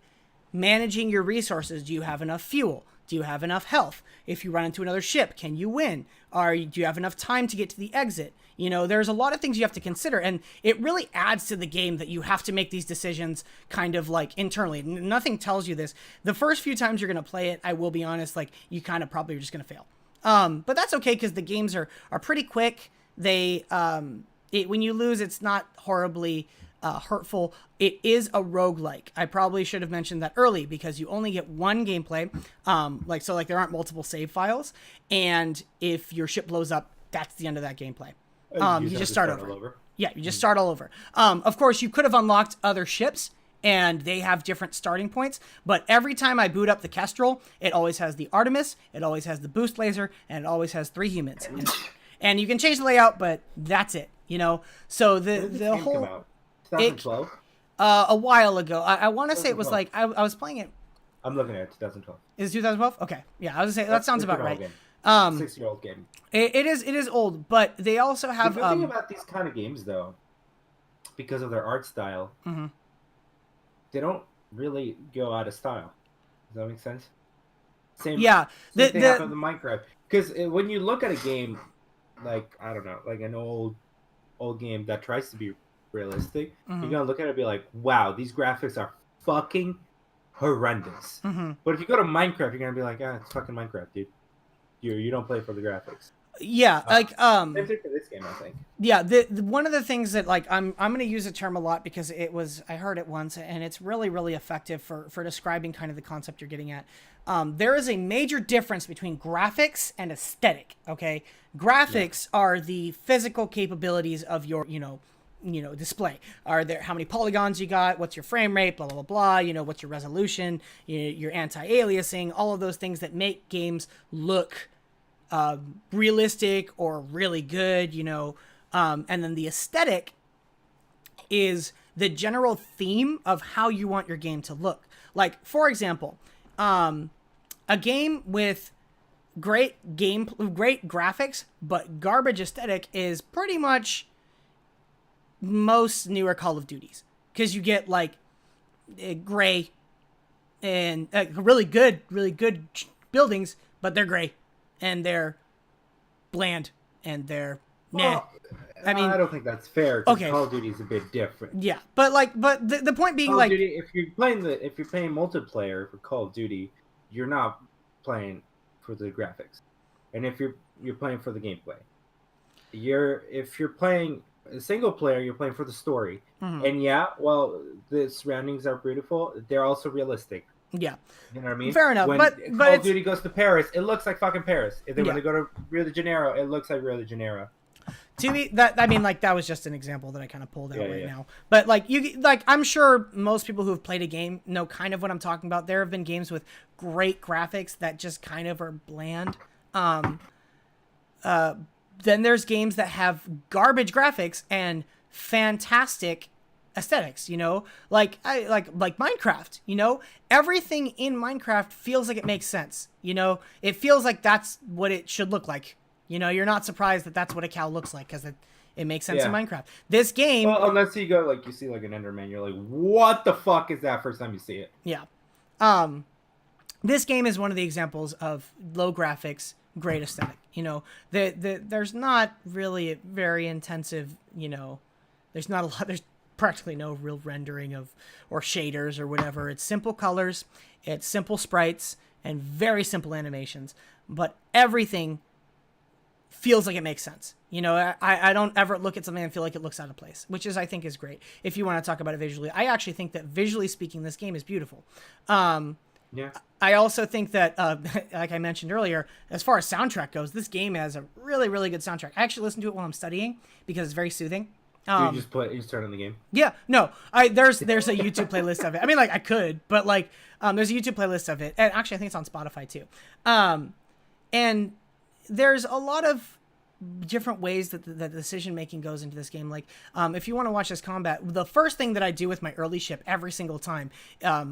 Speaker 1: managing your resources. Do you have enough fuel? Do you have enough health? If you run into another ship, can you win? Do you have enough time to get to the exit? You know, there's a lot of things you have to consider, and it really adds to the game that you have to make these decisions kind of like internally. Nothing tells you this. The first few times you're going to play it, I will be honest, like, you kind of probably are just going to fail. But that's okay because the games are pretty quick. They when you lose, it's not horribly hurtful. It is a roguelike. I probably should have mentioned that early because you only get one gameplay. So there aren't multiple save files, and if your ship blows up, that's the end of that gameplay. You just start over. Yeah, you just start all over. Of course, you could have unlocked other ships, and they have different starting points. But every time I boot up the Kestrel, it always has the Artemis, it always has the boost laser, and it always has 3 humans. And you can change the layout, but that's it. You know, so the whole
Speaker 2: 2012.
Speaker 1: A while ago, I want to say it was like I was playing it.
Speaker 2: I'm looking at it, 2012.
Speaker 1: Is it 2012? Okay, yeah, I was gonna say that sounds about right.
Speaker 2: Game. 6-year-old game.
Speaker 1: It is old, but they also have.
Speaker 2: The good thing about these kind of games, though, because of their art style, they don't really go out of style. Does that make sense? Same.
Speaker 1: Yeah.
Speaker 2: Same thing happened with Minecraft. Because when you look at a game, like, I don't know, like an old game that tries to be realistic, you're gonna look at it and be like, wow, these graphics are fucking horrendous. But if you go to Minecraft, you're gonna be like, it's fucking Minecraft, dude. You don't play for the graphics.
Speaker 1: Yeah, like
Speaker 2: same thing for this game, I think.
Speaker 1: Yeah, one of the things that, like, I'm going to use a term a lot because I heard it once, and it's really, really effective for describing kind of the concept you're getting at. There is a major difference between graphics and aesthetic. Okay, graphics are the physical capabilities of your display. Are there how many polygons you got? What's your frame rate? Blah blah blah blah. What's your resolution? Your anti-aliasing. All of those things that make games look realistic or really good, and then the aesthetic is the general theme of how you want your game to look. Like, for example, a game with great graphics but garbage aesthetic is pretty much most newer Call of Duties, because you get like gray and really good buildings, but they're gray and they're bland and they're
Speaker 2: well, I mean, I don't think that's fair. Okay, Call of Duty is a bit different.
Speaker 1: Yeah, but the point being,
Speaker 2: Call of Duty, if you're playing multiplayer for Call of Duty, you're not playing for the graphics, and if you're playing for the gameplay, if you're playing a single player, you're playing for the story. And well, the surroundings are beautiful. They're also realistic.
Speaker 1: Yeah,
Speaker 2: you know what I mean.
Speaker 1: Fair enough.
Speaker 2: When Call of Duty goes to Paris, it looks like fucking Paris. If when they go to Rio de Janeiro, it looks like Rio de Janeiro.
Speaker 1: To me, that was just an example that I kind of pulled out now. But I'm sure most people who have played a game know kind of what I'm talking about. There have been games with great graphics that just kind of are bland. Then there's games that have garbage graphics and fantastic aesthetics, like Minecraft. Everything in Minecraft feels like it makes sense. It feels like that's what it should look like. You're not surprised that that's what a cow looks like because it makes sense in Minecraft. This game,
Speaker 2: well, unless you go you see like an Enderman, you're like, what the fuck is that? First time you see it.
Speaker 1: Yeah. This game is one of the examples of low graphics, great aesthetic. There's not really a very intensive, there's not a lot, there's practically no real rendering or shaders or whatever. It's simple colors, it's simple sprites, and very simple animations, but everything feels like it makes sense. You know, I don't ever look at something and feel like it looks out of place, which is, I think, is great. If you want to talk about it visually, I actually think that visually speaking, this game is beautiful.
Speaker 2: Yeah.
Speaker 1: I also think that, like I mentioned earlier, as far as soundtrack goes, this game has a really, really good soundtrack. I actually listen to it while I'm studying because it's very soothing.
Speaker 2: You just turn on the game.
Speaker 1: Yeah, no, there's a YouTube playlist of it. I mean, like I could, but like there's a YouTube playlist of it, and actually I think it's on Spotify too. And there's a lot of different ways that the decision making goes into this game. Like if you want to watch this combat, the first thing that I do with my early ship every single time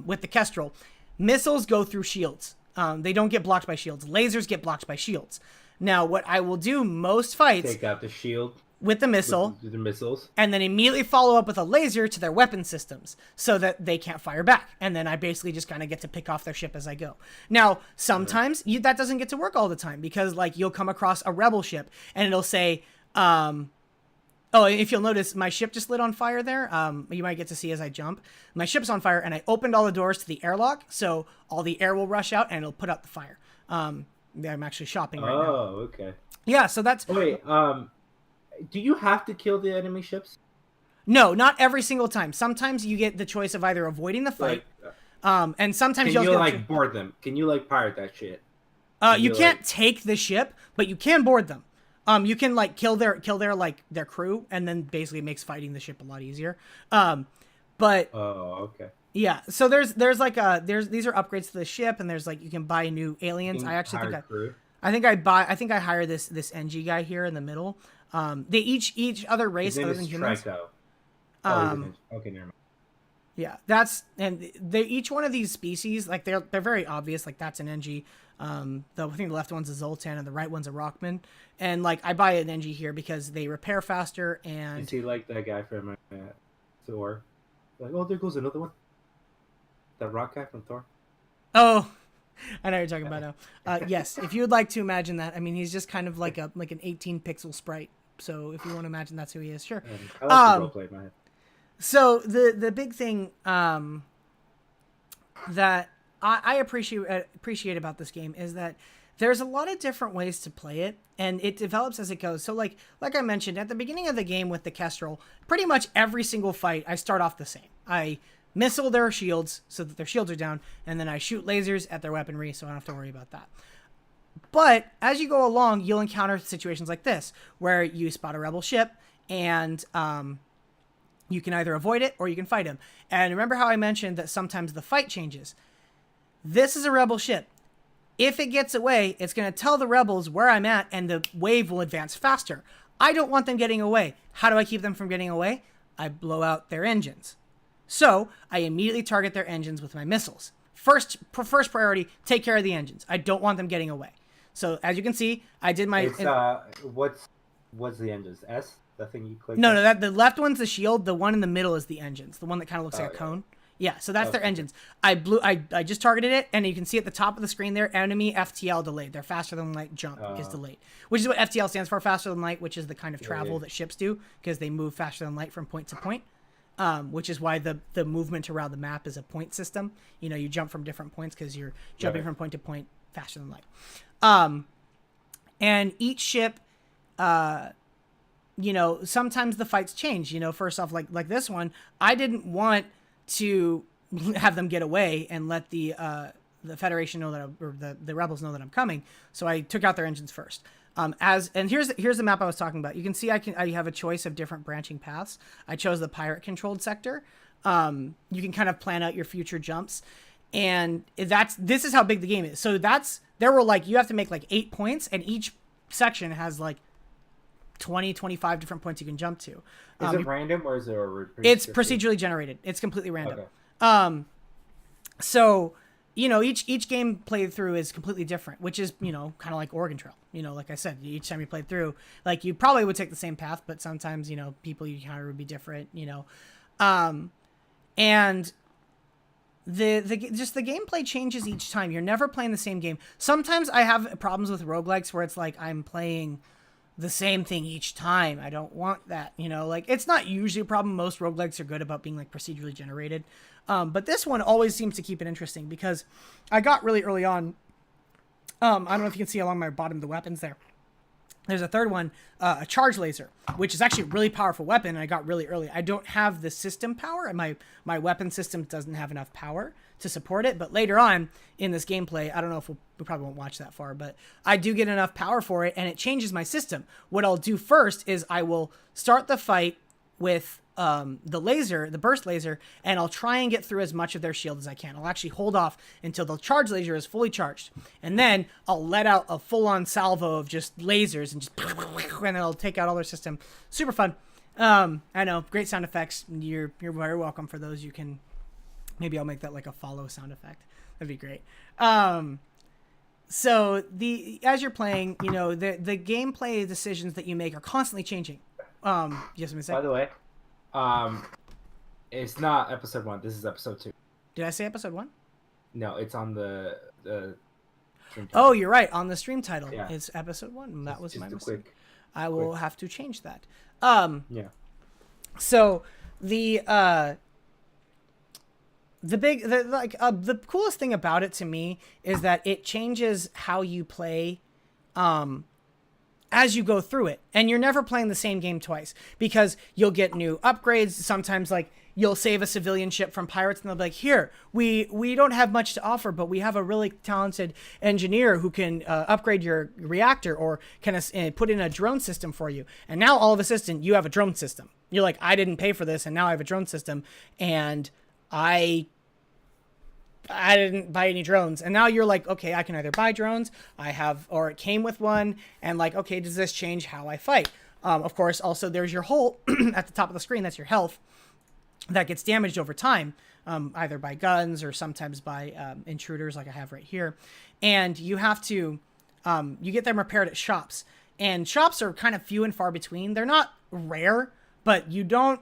Speaker 1: with the Kestrel, missiles go through shields. They don't get blocked by shields. Lasers get blocked by shields. Now, what I will do most fights,
Speaker 2: take out the shield
Speaker 1: with the missile,
Speaker 2: with the missiles,
Speaker 1: and then immediately follow up with a laser to their weapon systems so that they can't fire back. And then I basically just kind of get to pick off their ship as I go. Now, sometimes that doesn't get to work all the time because like you'll come across a rebel ship and it'll say, oh, if you'll notice, my ship just lit on fire there. You might get to see as I jump. My ship's on fire and I opened all the doors to the airlock. So all the air will rush out and it'll put out the fire. I'm actually shopping right now.
Speaker 2: Oh, okay.
Speaker 1: Yeah, so that's...
Speaker 2: Wait, do you have to kill the enemy ships?
Speaker 1: No, not every single time. Sometimes you get the choice of either avoiding the fight, and sometimes
Speaker 2: can you like board them? Can you like pirate that shit?
Speaker 1: You can't take the ship, but you can board them. You can like kill their crew, and then basically it makes fighting the ship a lot easier. But
Speaker 2: oh, okay.
Speaker 1: Yeah, so there's these are upgrades to the ship, and there's like you can buy new aliens. I actually think I hire this NG guy here in the middle. They each other race other than humans.
Speaker 2: Okay, never mind.
Speaker 1: Yeah, they each one of these species, like they're very obvious. Like that's an NG. I think the left one's a Zoltan and the right one's a Rockman. And like I buy an NG here because they repair faster and.
Speaker 2: Is he like that guy from Thor? Like, oh, there goes another one. That rock guy from Thor.
Speaker 1: Oh, I know what you're talking about now. Yes, if you would like to imagine that, I mean, he's just kind of like an 18 pixel sprite. So if you want to imagine that's who he is, sure.
Speaker 2: I like the roleplay in my head.
Speaker 1: So the big thing that I appreciate about this game is that there's a lot of different ways to play it, and it develops as it goes. So like I mentioned at the beginning of the game with the Kestrel, pretty much every single fight I start off the same. I missile their shields so that their shields are down, and then I shoot lasers at their weaponry, so I don't have to worry about that. But as you go along, you'll encounter situations like this, where you spot a rebel ship, and you can either avoid it or you can fight him. And remember how I mentioned that sometimes the fight changes? This is a rebel ship. If it gets away, it's going to tell the rebels where I'm at, and the wave will advance faster. I don't want them getting away. How do I keep them from getting away? I blow out their engines. So I immediately target their engines with my missiles. First priority, take care of the engines. I don't want them getting away. So as you can see, I did my.
Speaker 2: What's the engines? S? The thing you click?
Speaker 1: No, the left one's the shield. The one in the middle is the engines. The one that kind of looks like a cone. Yeah, so that's their engines. I just targeted it, and you can see at the top of the screen there, enemy FTL delayed. Their faster than light jump is delayed, which is what FTL stands for, faster than light, which is the kind of travel that ships do because they move faster than light from point to point. Which is why the movement around the map is a point system. You know, you jump from different points because you're jumping from point to point faster than light. And each ship, you know, sometimes the fights change. You know, first off, like this one, I didn't want to have them get away and let the Federation know that the rebels know that I'm coming. So I took out their engines first. And here's the map I was talking about. You can see I have a choice of different branching paths. I chose the pirate controlled sector. You can kind of plan out your future jumps, and this is how big the game is. So there were like you have to make like 8 points, and each section has like 25 different points you can jump to.
Speaker 2: Is it random or is it
Speaker 1: it's procedurally generated. It's completely random. Okay. So you know, each game played through is completely different, which is, you know, kind of like Oregon Trail. You know, like I said, each time you played through, like you probably would take the same path, but sometimes, you know, people you encounter would be different, you know. And the gameplay changes each time. You're never playing the same game. Sometimes I have problems with roguelikes where it's like I'm playing the same thing each time. I don't want that, you know, like it's not usually a problem. Most roguelikes are good about being like procedurally generated. But this one always seems to keep it interesting because I got really early on. I don't know if you can see along my bottom of the weapons there. There's a third one, a charge laser, which is actually a really powerful weapon. And I got really early. I don't have the system power, and my weapon system doesn't have enough power to support it. But later on in this gameplay, I don't know if we probably won't watch that far, but I do get enough power for it, and it changes my system. What I'll do first is I will start the fight with the burst laser, and I'll try and get through as much of their shield as I can. I'll actually hold off until the charge laser is fully charged, and then I'll let out a full-on salvo of just lasers and then I'll take out all their system. Super fun. I know, great sound effects. You're very welcome for those. You can, maybe I'll make that like a follow sound effect. That'd be great. So as you're playing, you know, the gameplay decisions that you make are constantly changing. Yes, I'm
Speaker 2: By the way, it's not episode 1. This is episode 2.
Speaker 1: Did I say episode 1?
Speaker 2: No, it's on the stream title.
Speaker 1: Oh, you're right. On the stream title,
Speaker 2: Yeah.
Speaker 1: It's episode 1. That was my mistake.
Speaker 2: Quick.
Speaker 1: I will have to change that.
Speaker 2: Yeah.
Speaker 1: So the coolest thing about it to me is that it changes how you play, as you go through it, and you're never playing the same game twice, because you'll get new upgrades. Sometimes, like, you'll save a civilian ship from pirates, and they'll be like, here, we don't have much to offer, but we have a really talented engineer who can upgrade your reactor, or can put in a drone system for you. And now all of a sudden you have a drone system. You're like, I didn't pay for this, and now I have a drone system, and I didn't buy any drones. And now you're like, okay, I can either buy drones, or it came with one, and like, okay, does this change how I fight? Of course, also there's your hull at the top of the screen. That's your health that gets damaged over time, either by guns or sometimes by intruders like I have right here. And you have to, you get them repaired at shops. And shops are kind of few and far between. They're not rare, but you don't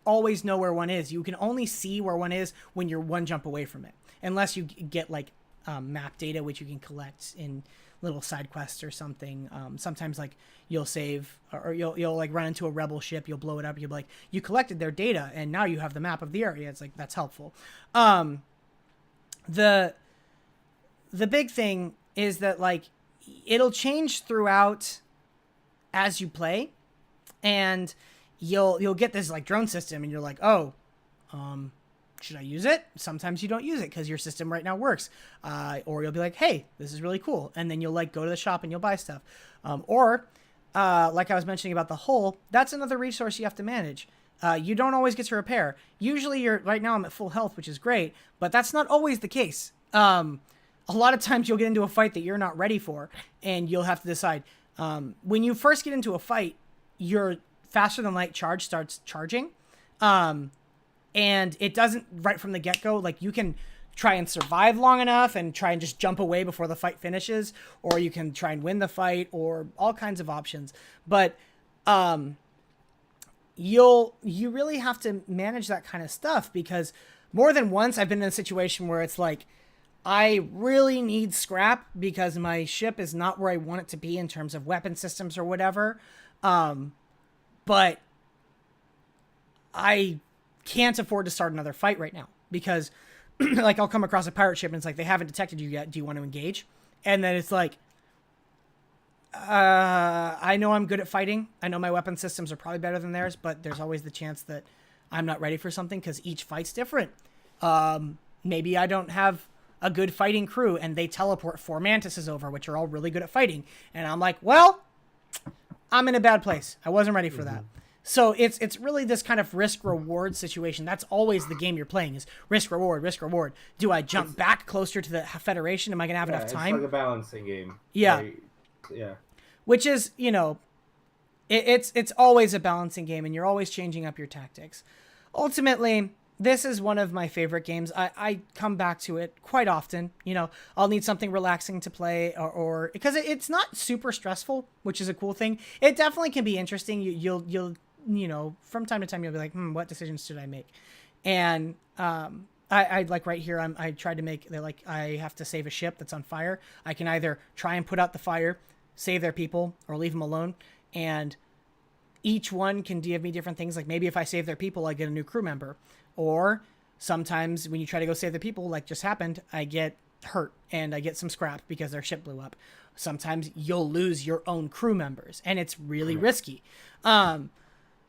Speaker 1: always know where one is. You can only see where one is when you're one jump away from it, unless you get like map data, which you can collect in little side quests or something. Sometimes like you'll save, or you'll like run into a rebel ship, you'll blow it up, you'll be like, you collected their data and now you have the map of the area. It's like, that's helpful. The big thing is that like it'll change throughout as you play, and you'll get this like drone system, and you're like, oh, should I use it? Sometimes you don't use it because your system right now works. Or you'll be like, hey, this is really cool. And then you'll like go to the shop and you'll buy stuff. Or like I was mentioning about the hull, that's another resource you have to manage. You don't always get to repair. Usually right now I'm at full health, which is great, but that's not always the case. A lot of times you'll get into a fight that you're not ready for, and you'll have to decide. When you first get into a fight, your faster than light charge starts charging. And it doesn't right from the get-go. Like, you can try and survive long enough and try and just jump away before the fight finishes, or you can try and win the fight, or all kinds of options. But you really have to manage that kind of stuff, because more than once I've been in a situation where it's like, I really need scrap because my ship is not where I want it to be in terms of weapon systems or whatever. But I can't afford to start another fight right now, because like I'll come across a pirate ship and it's like, they haven't detected you yet. Do you want to engage? And then it's like, I know I'm good at fighting. I know my weapon systems are probably better than theirs, but there's always the chance that I'm not ready for something because each fight's different. Maybe I don't have a good fighting crew and they teleport 4 mantises over, which are all really good at fighting. And I'm like, well, I'm in a bad place. I wasn't ready for that. So it's really this kind of risk-reward situation. That's always the game you're playing, is risk-reward, risk-reward. Do I jump back closer to the Federation? Am I going to have enough time?
Speaker 2: It's like a balancing game.
Speaker 1: Yeah.
Speaker 2: Yeah.
Speaker 1: Which is, you know, it's always a balancing game, and you're always changing up your tactics. Ultimately, this is one of my favorite games. I come back to it quite often. You know, I'll need something relaxing to play, or because it's not super stressful, which is a cool thing. It definitely can be interesting. You'll you know, from time to time you'll be like, what decisions should I make? And I like right here, I tried to make, they're like, I have to save a ship that's on fire. I can either try and put out the fire, save their people, or leave them alone. And each one can give me different things. Like, maybe if I save their people, I get a new crew member. Or sometimes when you try to go save the people, like just happened, I get hurt and get some scrap because their ship blew up. Sometimes you'll lose your own crew members, and it's really risky.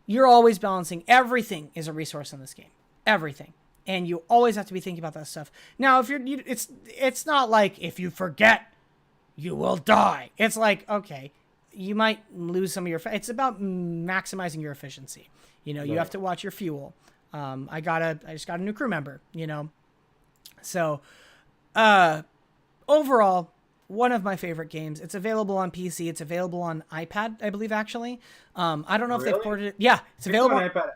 Speaker 1: You're always balancing. Everything is a resource in this game. Everything. And you always have to be thinking about that stuff. Now, if it's not like if you forget, you will die. It's like, okay, you might lose some of your... It's about maximizing your efficiency. You know, you have to watch your fuel. I just got a new crew member, you know. So, overall, one of my favorite games. It's available on PC. It's available on iPad, I believe, actually. I don't know if they've ported it. Yeah, it's available
Speaker 2: on iPad.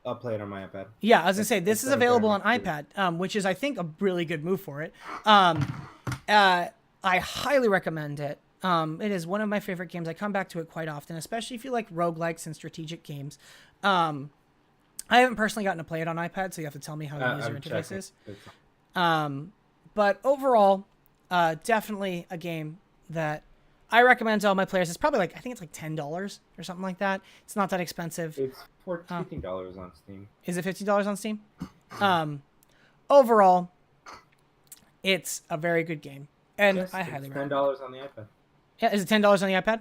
Speaker 2: I'll play it on my iPad.
Speaker 1: Yeah, I was going to say, this is available on iPad, which is, I think, a really good move for it. I highly recommend it. It is one of my favorite games. I come back to it quite often, especially if you like roguelikes and strategic games. I haven't personally gotten to play it on iPad, so you have to tell me how the user interface is. But overall, definitely a game that I recommend to all my players. It's probably I think it's like $10 or something like that. It's not that expensive.
Speaker 2: It's $15 on Steam.
Speaker 1: Is it $15 on Steam? Overall, it's a very good game. And
Speaker 2: yes,
Speaker 1: I highly
Speaker 2: recommend it. $10 on the iPad.
Speaker 1: Yeah, is it $10 on the iPad?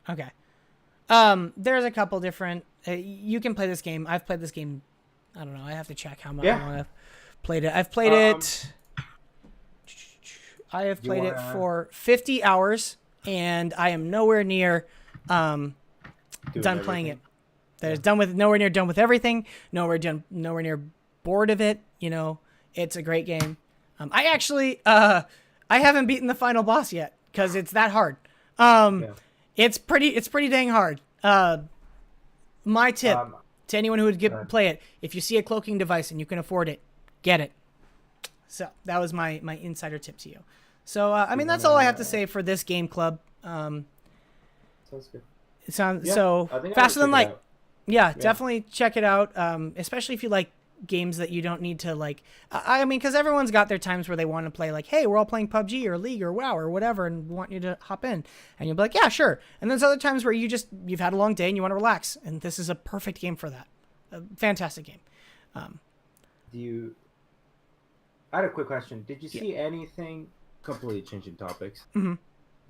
Speaker 1: Okay. There's a couple different... you can play this game. I've played this game... I don't know. I have to check how much long I've played it. I've played it... I have played it for 50 hours, and I am nowhere near done playing it. There's nowhere near done with everything. Nowhere near bored of it. You know, it's a great game. I actually I haven't beaten the final boss yet because it's that hard. It's pretty dang hard. My tip to anyone who would play it: if you see a cloaking device and you can afford it, get it. So that was my insider tip to you. So I mean, that's all I have to say for this game club.
Speaker 2: Sounds good.
Speaker 1: It sounds Faster Than Light. Yeah, definitely check it out. Especially if you like games that you don't need to like. I mean, because everyone's got their times where they want to play hey, we're all playing PUBG or League or WoW or whatever, and want you to hop in, and you'll be like, yeah, sure. And there's other times where you've had a long day and you want to relax, and this is a perfect game for that. A fantastic game.
Speaker 2: I had a quick question. Did you see anything? Completely changing topics.
Speaker 1: Mm-hmm.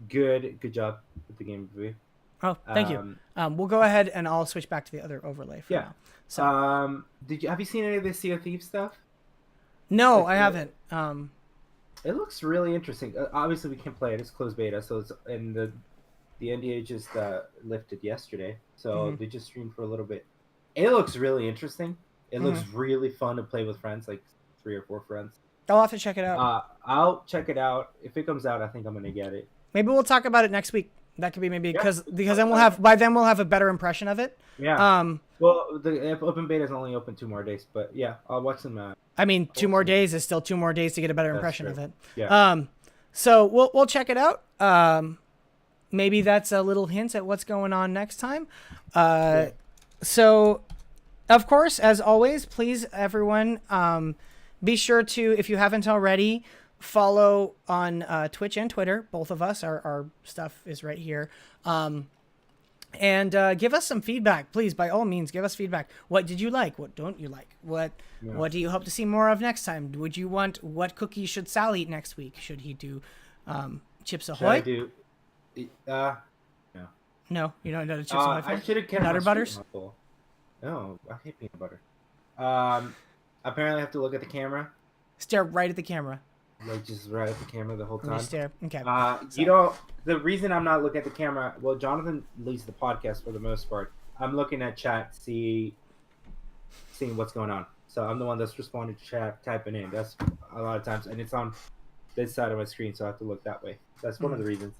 Speaker 2: Good job with the game review.
Speaker 1: Oh, thank you. We'll go ahead and I'll switch back to the other overlay for now. So,
Speaker 2: have you seen any of the Sea of Thieves stuff?
Speaker 1: No, I haven't.
Speaker 2: It looks really interesting. Obviously, we can't play it. It's closed beta, so it's and the NDA just lifted yesterday, so they just streamed for a little bit. It looks really interesting. It looks really fun to play with friends, like 3 or 4 friends.
Speaker 1: I'll have to check it out.
Speaker 2: I'll check it out. If it comes out, I think I'm gonna get it.
Speaker 1: Maybe we'll talk about it next week. That could be because then we'll have a better impression of it.
Speaker 2: Yeah. Well, the open beta is only open 2 more days, but yeah, I'll watch some.
Speaker 1: I mean, 2 more days is still 2 more days to get a better impression of it.
Speaker 2: Yeah.
Speaker 1: So we'll check it out. Maybe that's a little hint at what's going on next time. So, of course, as always, please everyone. Be sure to, if you haven't already, follow on Twitch and Twitter. Both of us, our stuff is right here. And give us some feedback, please. By all means, give us feedback. What did you like? What don't you like? What do you hope to see more of next time? Would you want what cookies should Sal eat next week? Should he do Chips Ahoy?
Speaker 2: Should I do? No.
Speaker 1: No, you don't know the Chips Ahoy.
Speaker 2: I should have kept
Speaker 1: Nutter Butters.
Speaker 2: No, I hate peanut butter. Apparently, I have to look at the camera.
Speaker 1: Stare right at the camera.
Speaker 2: Just right at the camera the whole time.
Speaker 1: You stare. Okay.
Speaker 2: The reason I'm not looking at the camera, well, Jonathan leads the podcast for the most part. I'm looking at chat, seeing what's going on. So I'm the one that's responding to chat, typing in. That's a lot of times, and it's on this side of my screen, so I have to look that way. That's one of the reasons.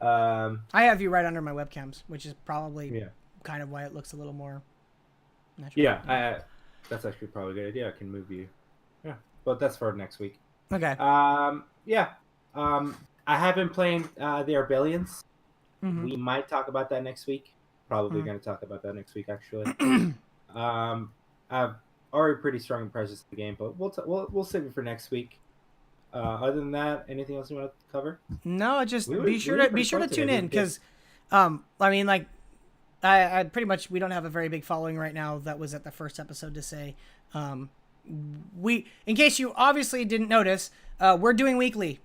Speaker 1: I have you right under my webcams, which is probably kind of why it looks a little more natural.
Speaker 2: Yeah, that's actually probably a good idea. I can move you. Yeah, but that's for next week.
Speaker 1: Okay.
Speaker 2: I have been playing the Arbellions. We might talk about that next week. Probably going to talk about that next week, actually. I've already pretty strong impressions of the game, but we'll save it for next week. Other than that, anything else you want to cover?
Speaker 1: No, just be sure to tune in because, I mean, like, I pretty much we don't have a very big following right now. That was at the first episode to say. In case you obviously didn't notice, We're doing weekly.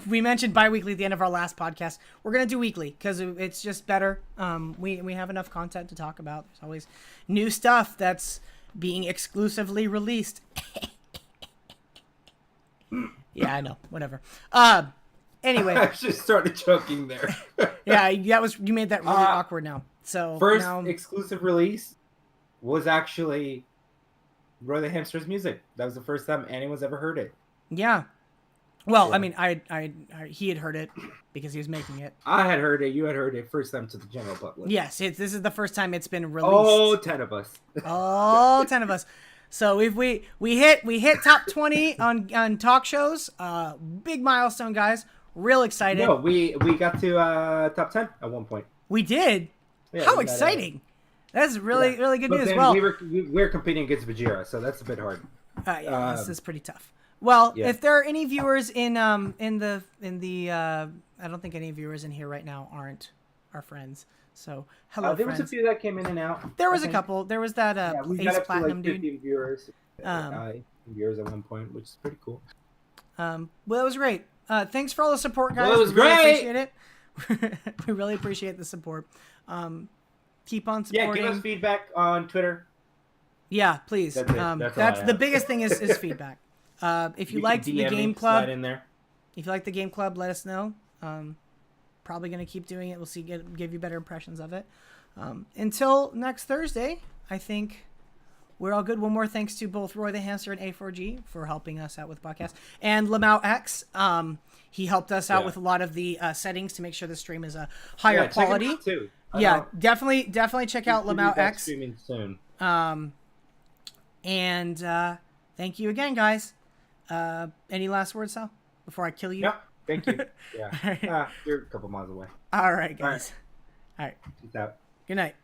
Speaker 1: We mentioned bi-weekly at the end of our last podcast. We're gonna do weekly because it's just better. We have enough content to talk about. There's always new stuff that's being exclusively released. Yeah, I know. Whatever. Anyway,
Speaker 2: I actually started choking there.
Speaker 1: yeah, you made that really awkward now. So
Speaker 2: first
Speaker 1: now,
Speaker 2: exclusive release was actually Roy the Hamster's music. That was the first time anyone's ever heard it.
Speaker 1: yeah. Well, yeah. I mean, he had heard it because he was making it.
Speaker 2: I had heard it. You had heard it. First time to the general public.
Speaker 1: Yes, this is the first time it's been released.
Speaker 2: All 10 of us.
Speaker 1: All 10 of us. So if we hit top 20 on talk shows, big milestone, guys. Real excited.
Speaker 2: No, we got to top 10 at one point.
Speaker 1: We did. Yeah, how exciting! That's really good news. Well,
Speaker 2: we were competing against Vajira, so that's a bit hard.
Speaker 1: Yeah, this is pretty tough. Well, if there are any viewers in the I don't think any viewers in here right now aren't our friends. So hello,
Speaker 2: there
Speaker 1: friends.
Speaker 2: was a few that came in and out.
Speaker 1: There was a couple. There was that Ace Platinum
Speaker 2: to, like, 50
Speaker 1: dude.
Speaker 2: Viewers, viewers at one point, which is pretty cool.
Speaker 1: Well, it was great. Thanks for all the support, guys.
Speaker 2: Well, it was
Speaker 1: great.
Speaker 2: Appreciate
Speaker 1: it. We really appreciate the support. Keep on supporting.
Speaker 2: Yeah, give us feedback on Twitter.
Speaker 1: Yeah, please. That's the biggest thing is feedback. If you liked the game club,
Speaker 2: in there.
Speaker 1: If you like the game club, let us know. Probably gonna keep doing it. We'll see. Give you better impressions of it. Until next Thursday, I think we're all good. One more thanks to both Roy the Hamster and A4G for helping us out with podcast, and Lamau X. He helped us out with a lot of the settings to make sure the stream is a higher quality.
Speaker 2: Check him out too.
Speaker 1: Yeah, definitely check out Lamau X.
Speaker 2: Streaming soon.
Speaker 1: And thank you again, guys. Any last words, Sal, before I kill you?
Speaker 2: Yeah, thank you. Yeah, you're a couple miles away.
Speaker 1: All right, guys. All right.
Speaker 2: Peace out.
Speaker 1: Good night.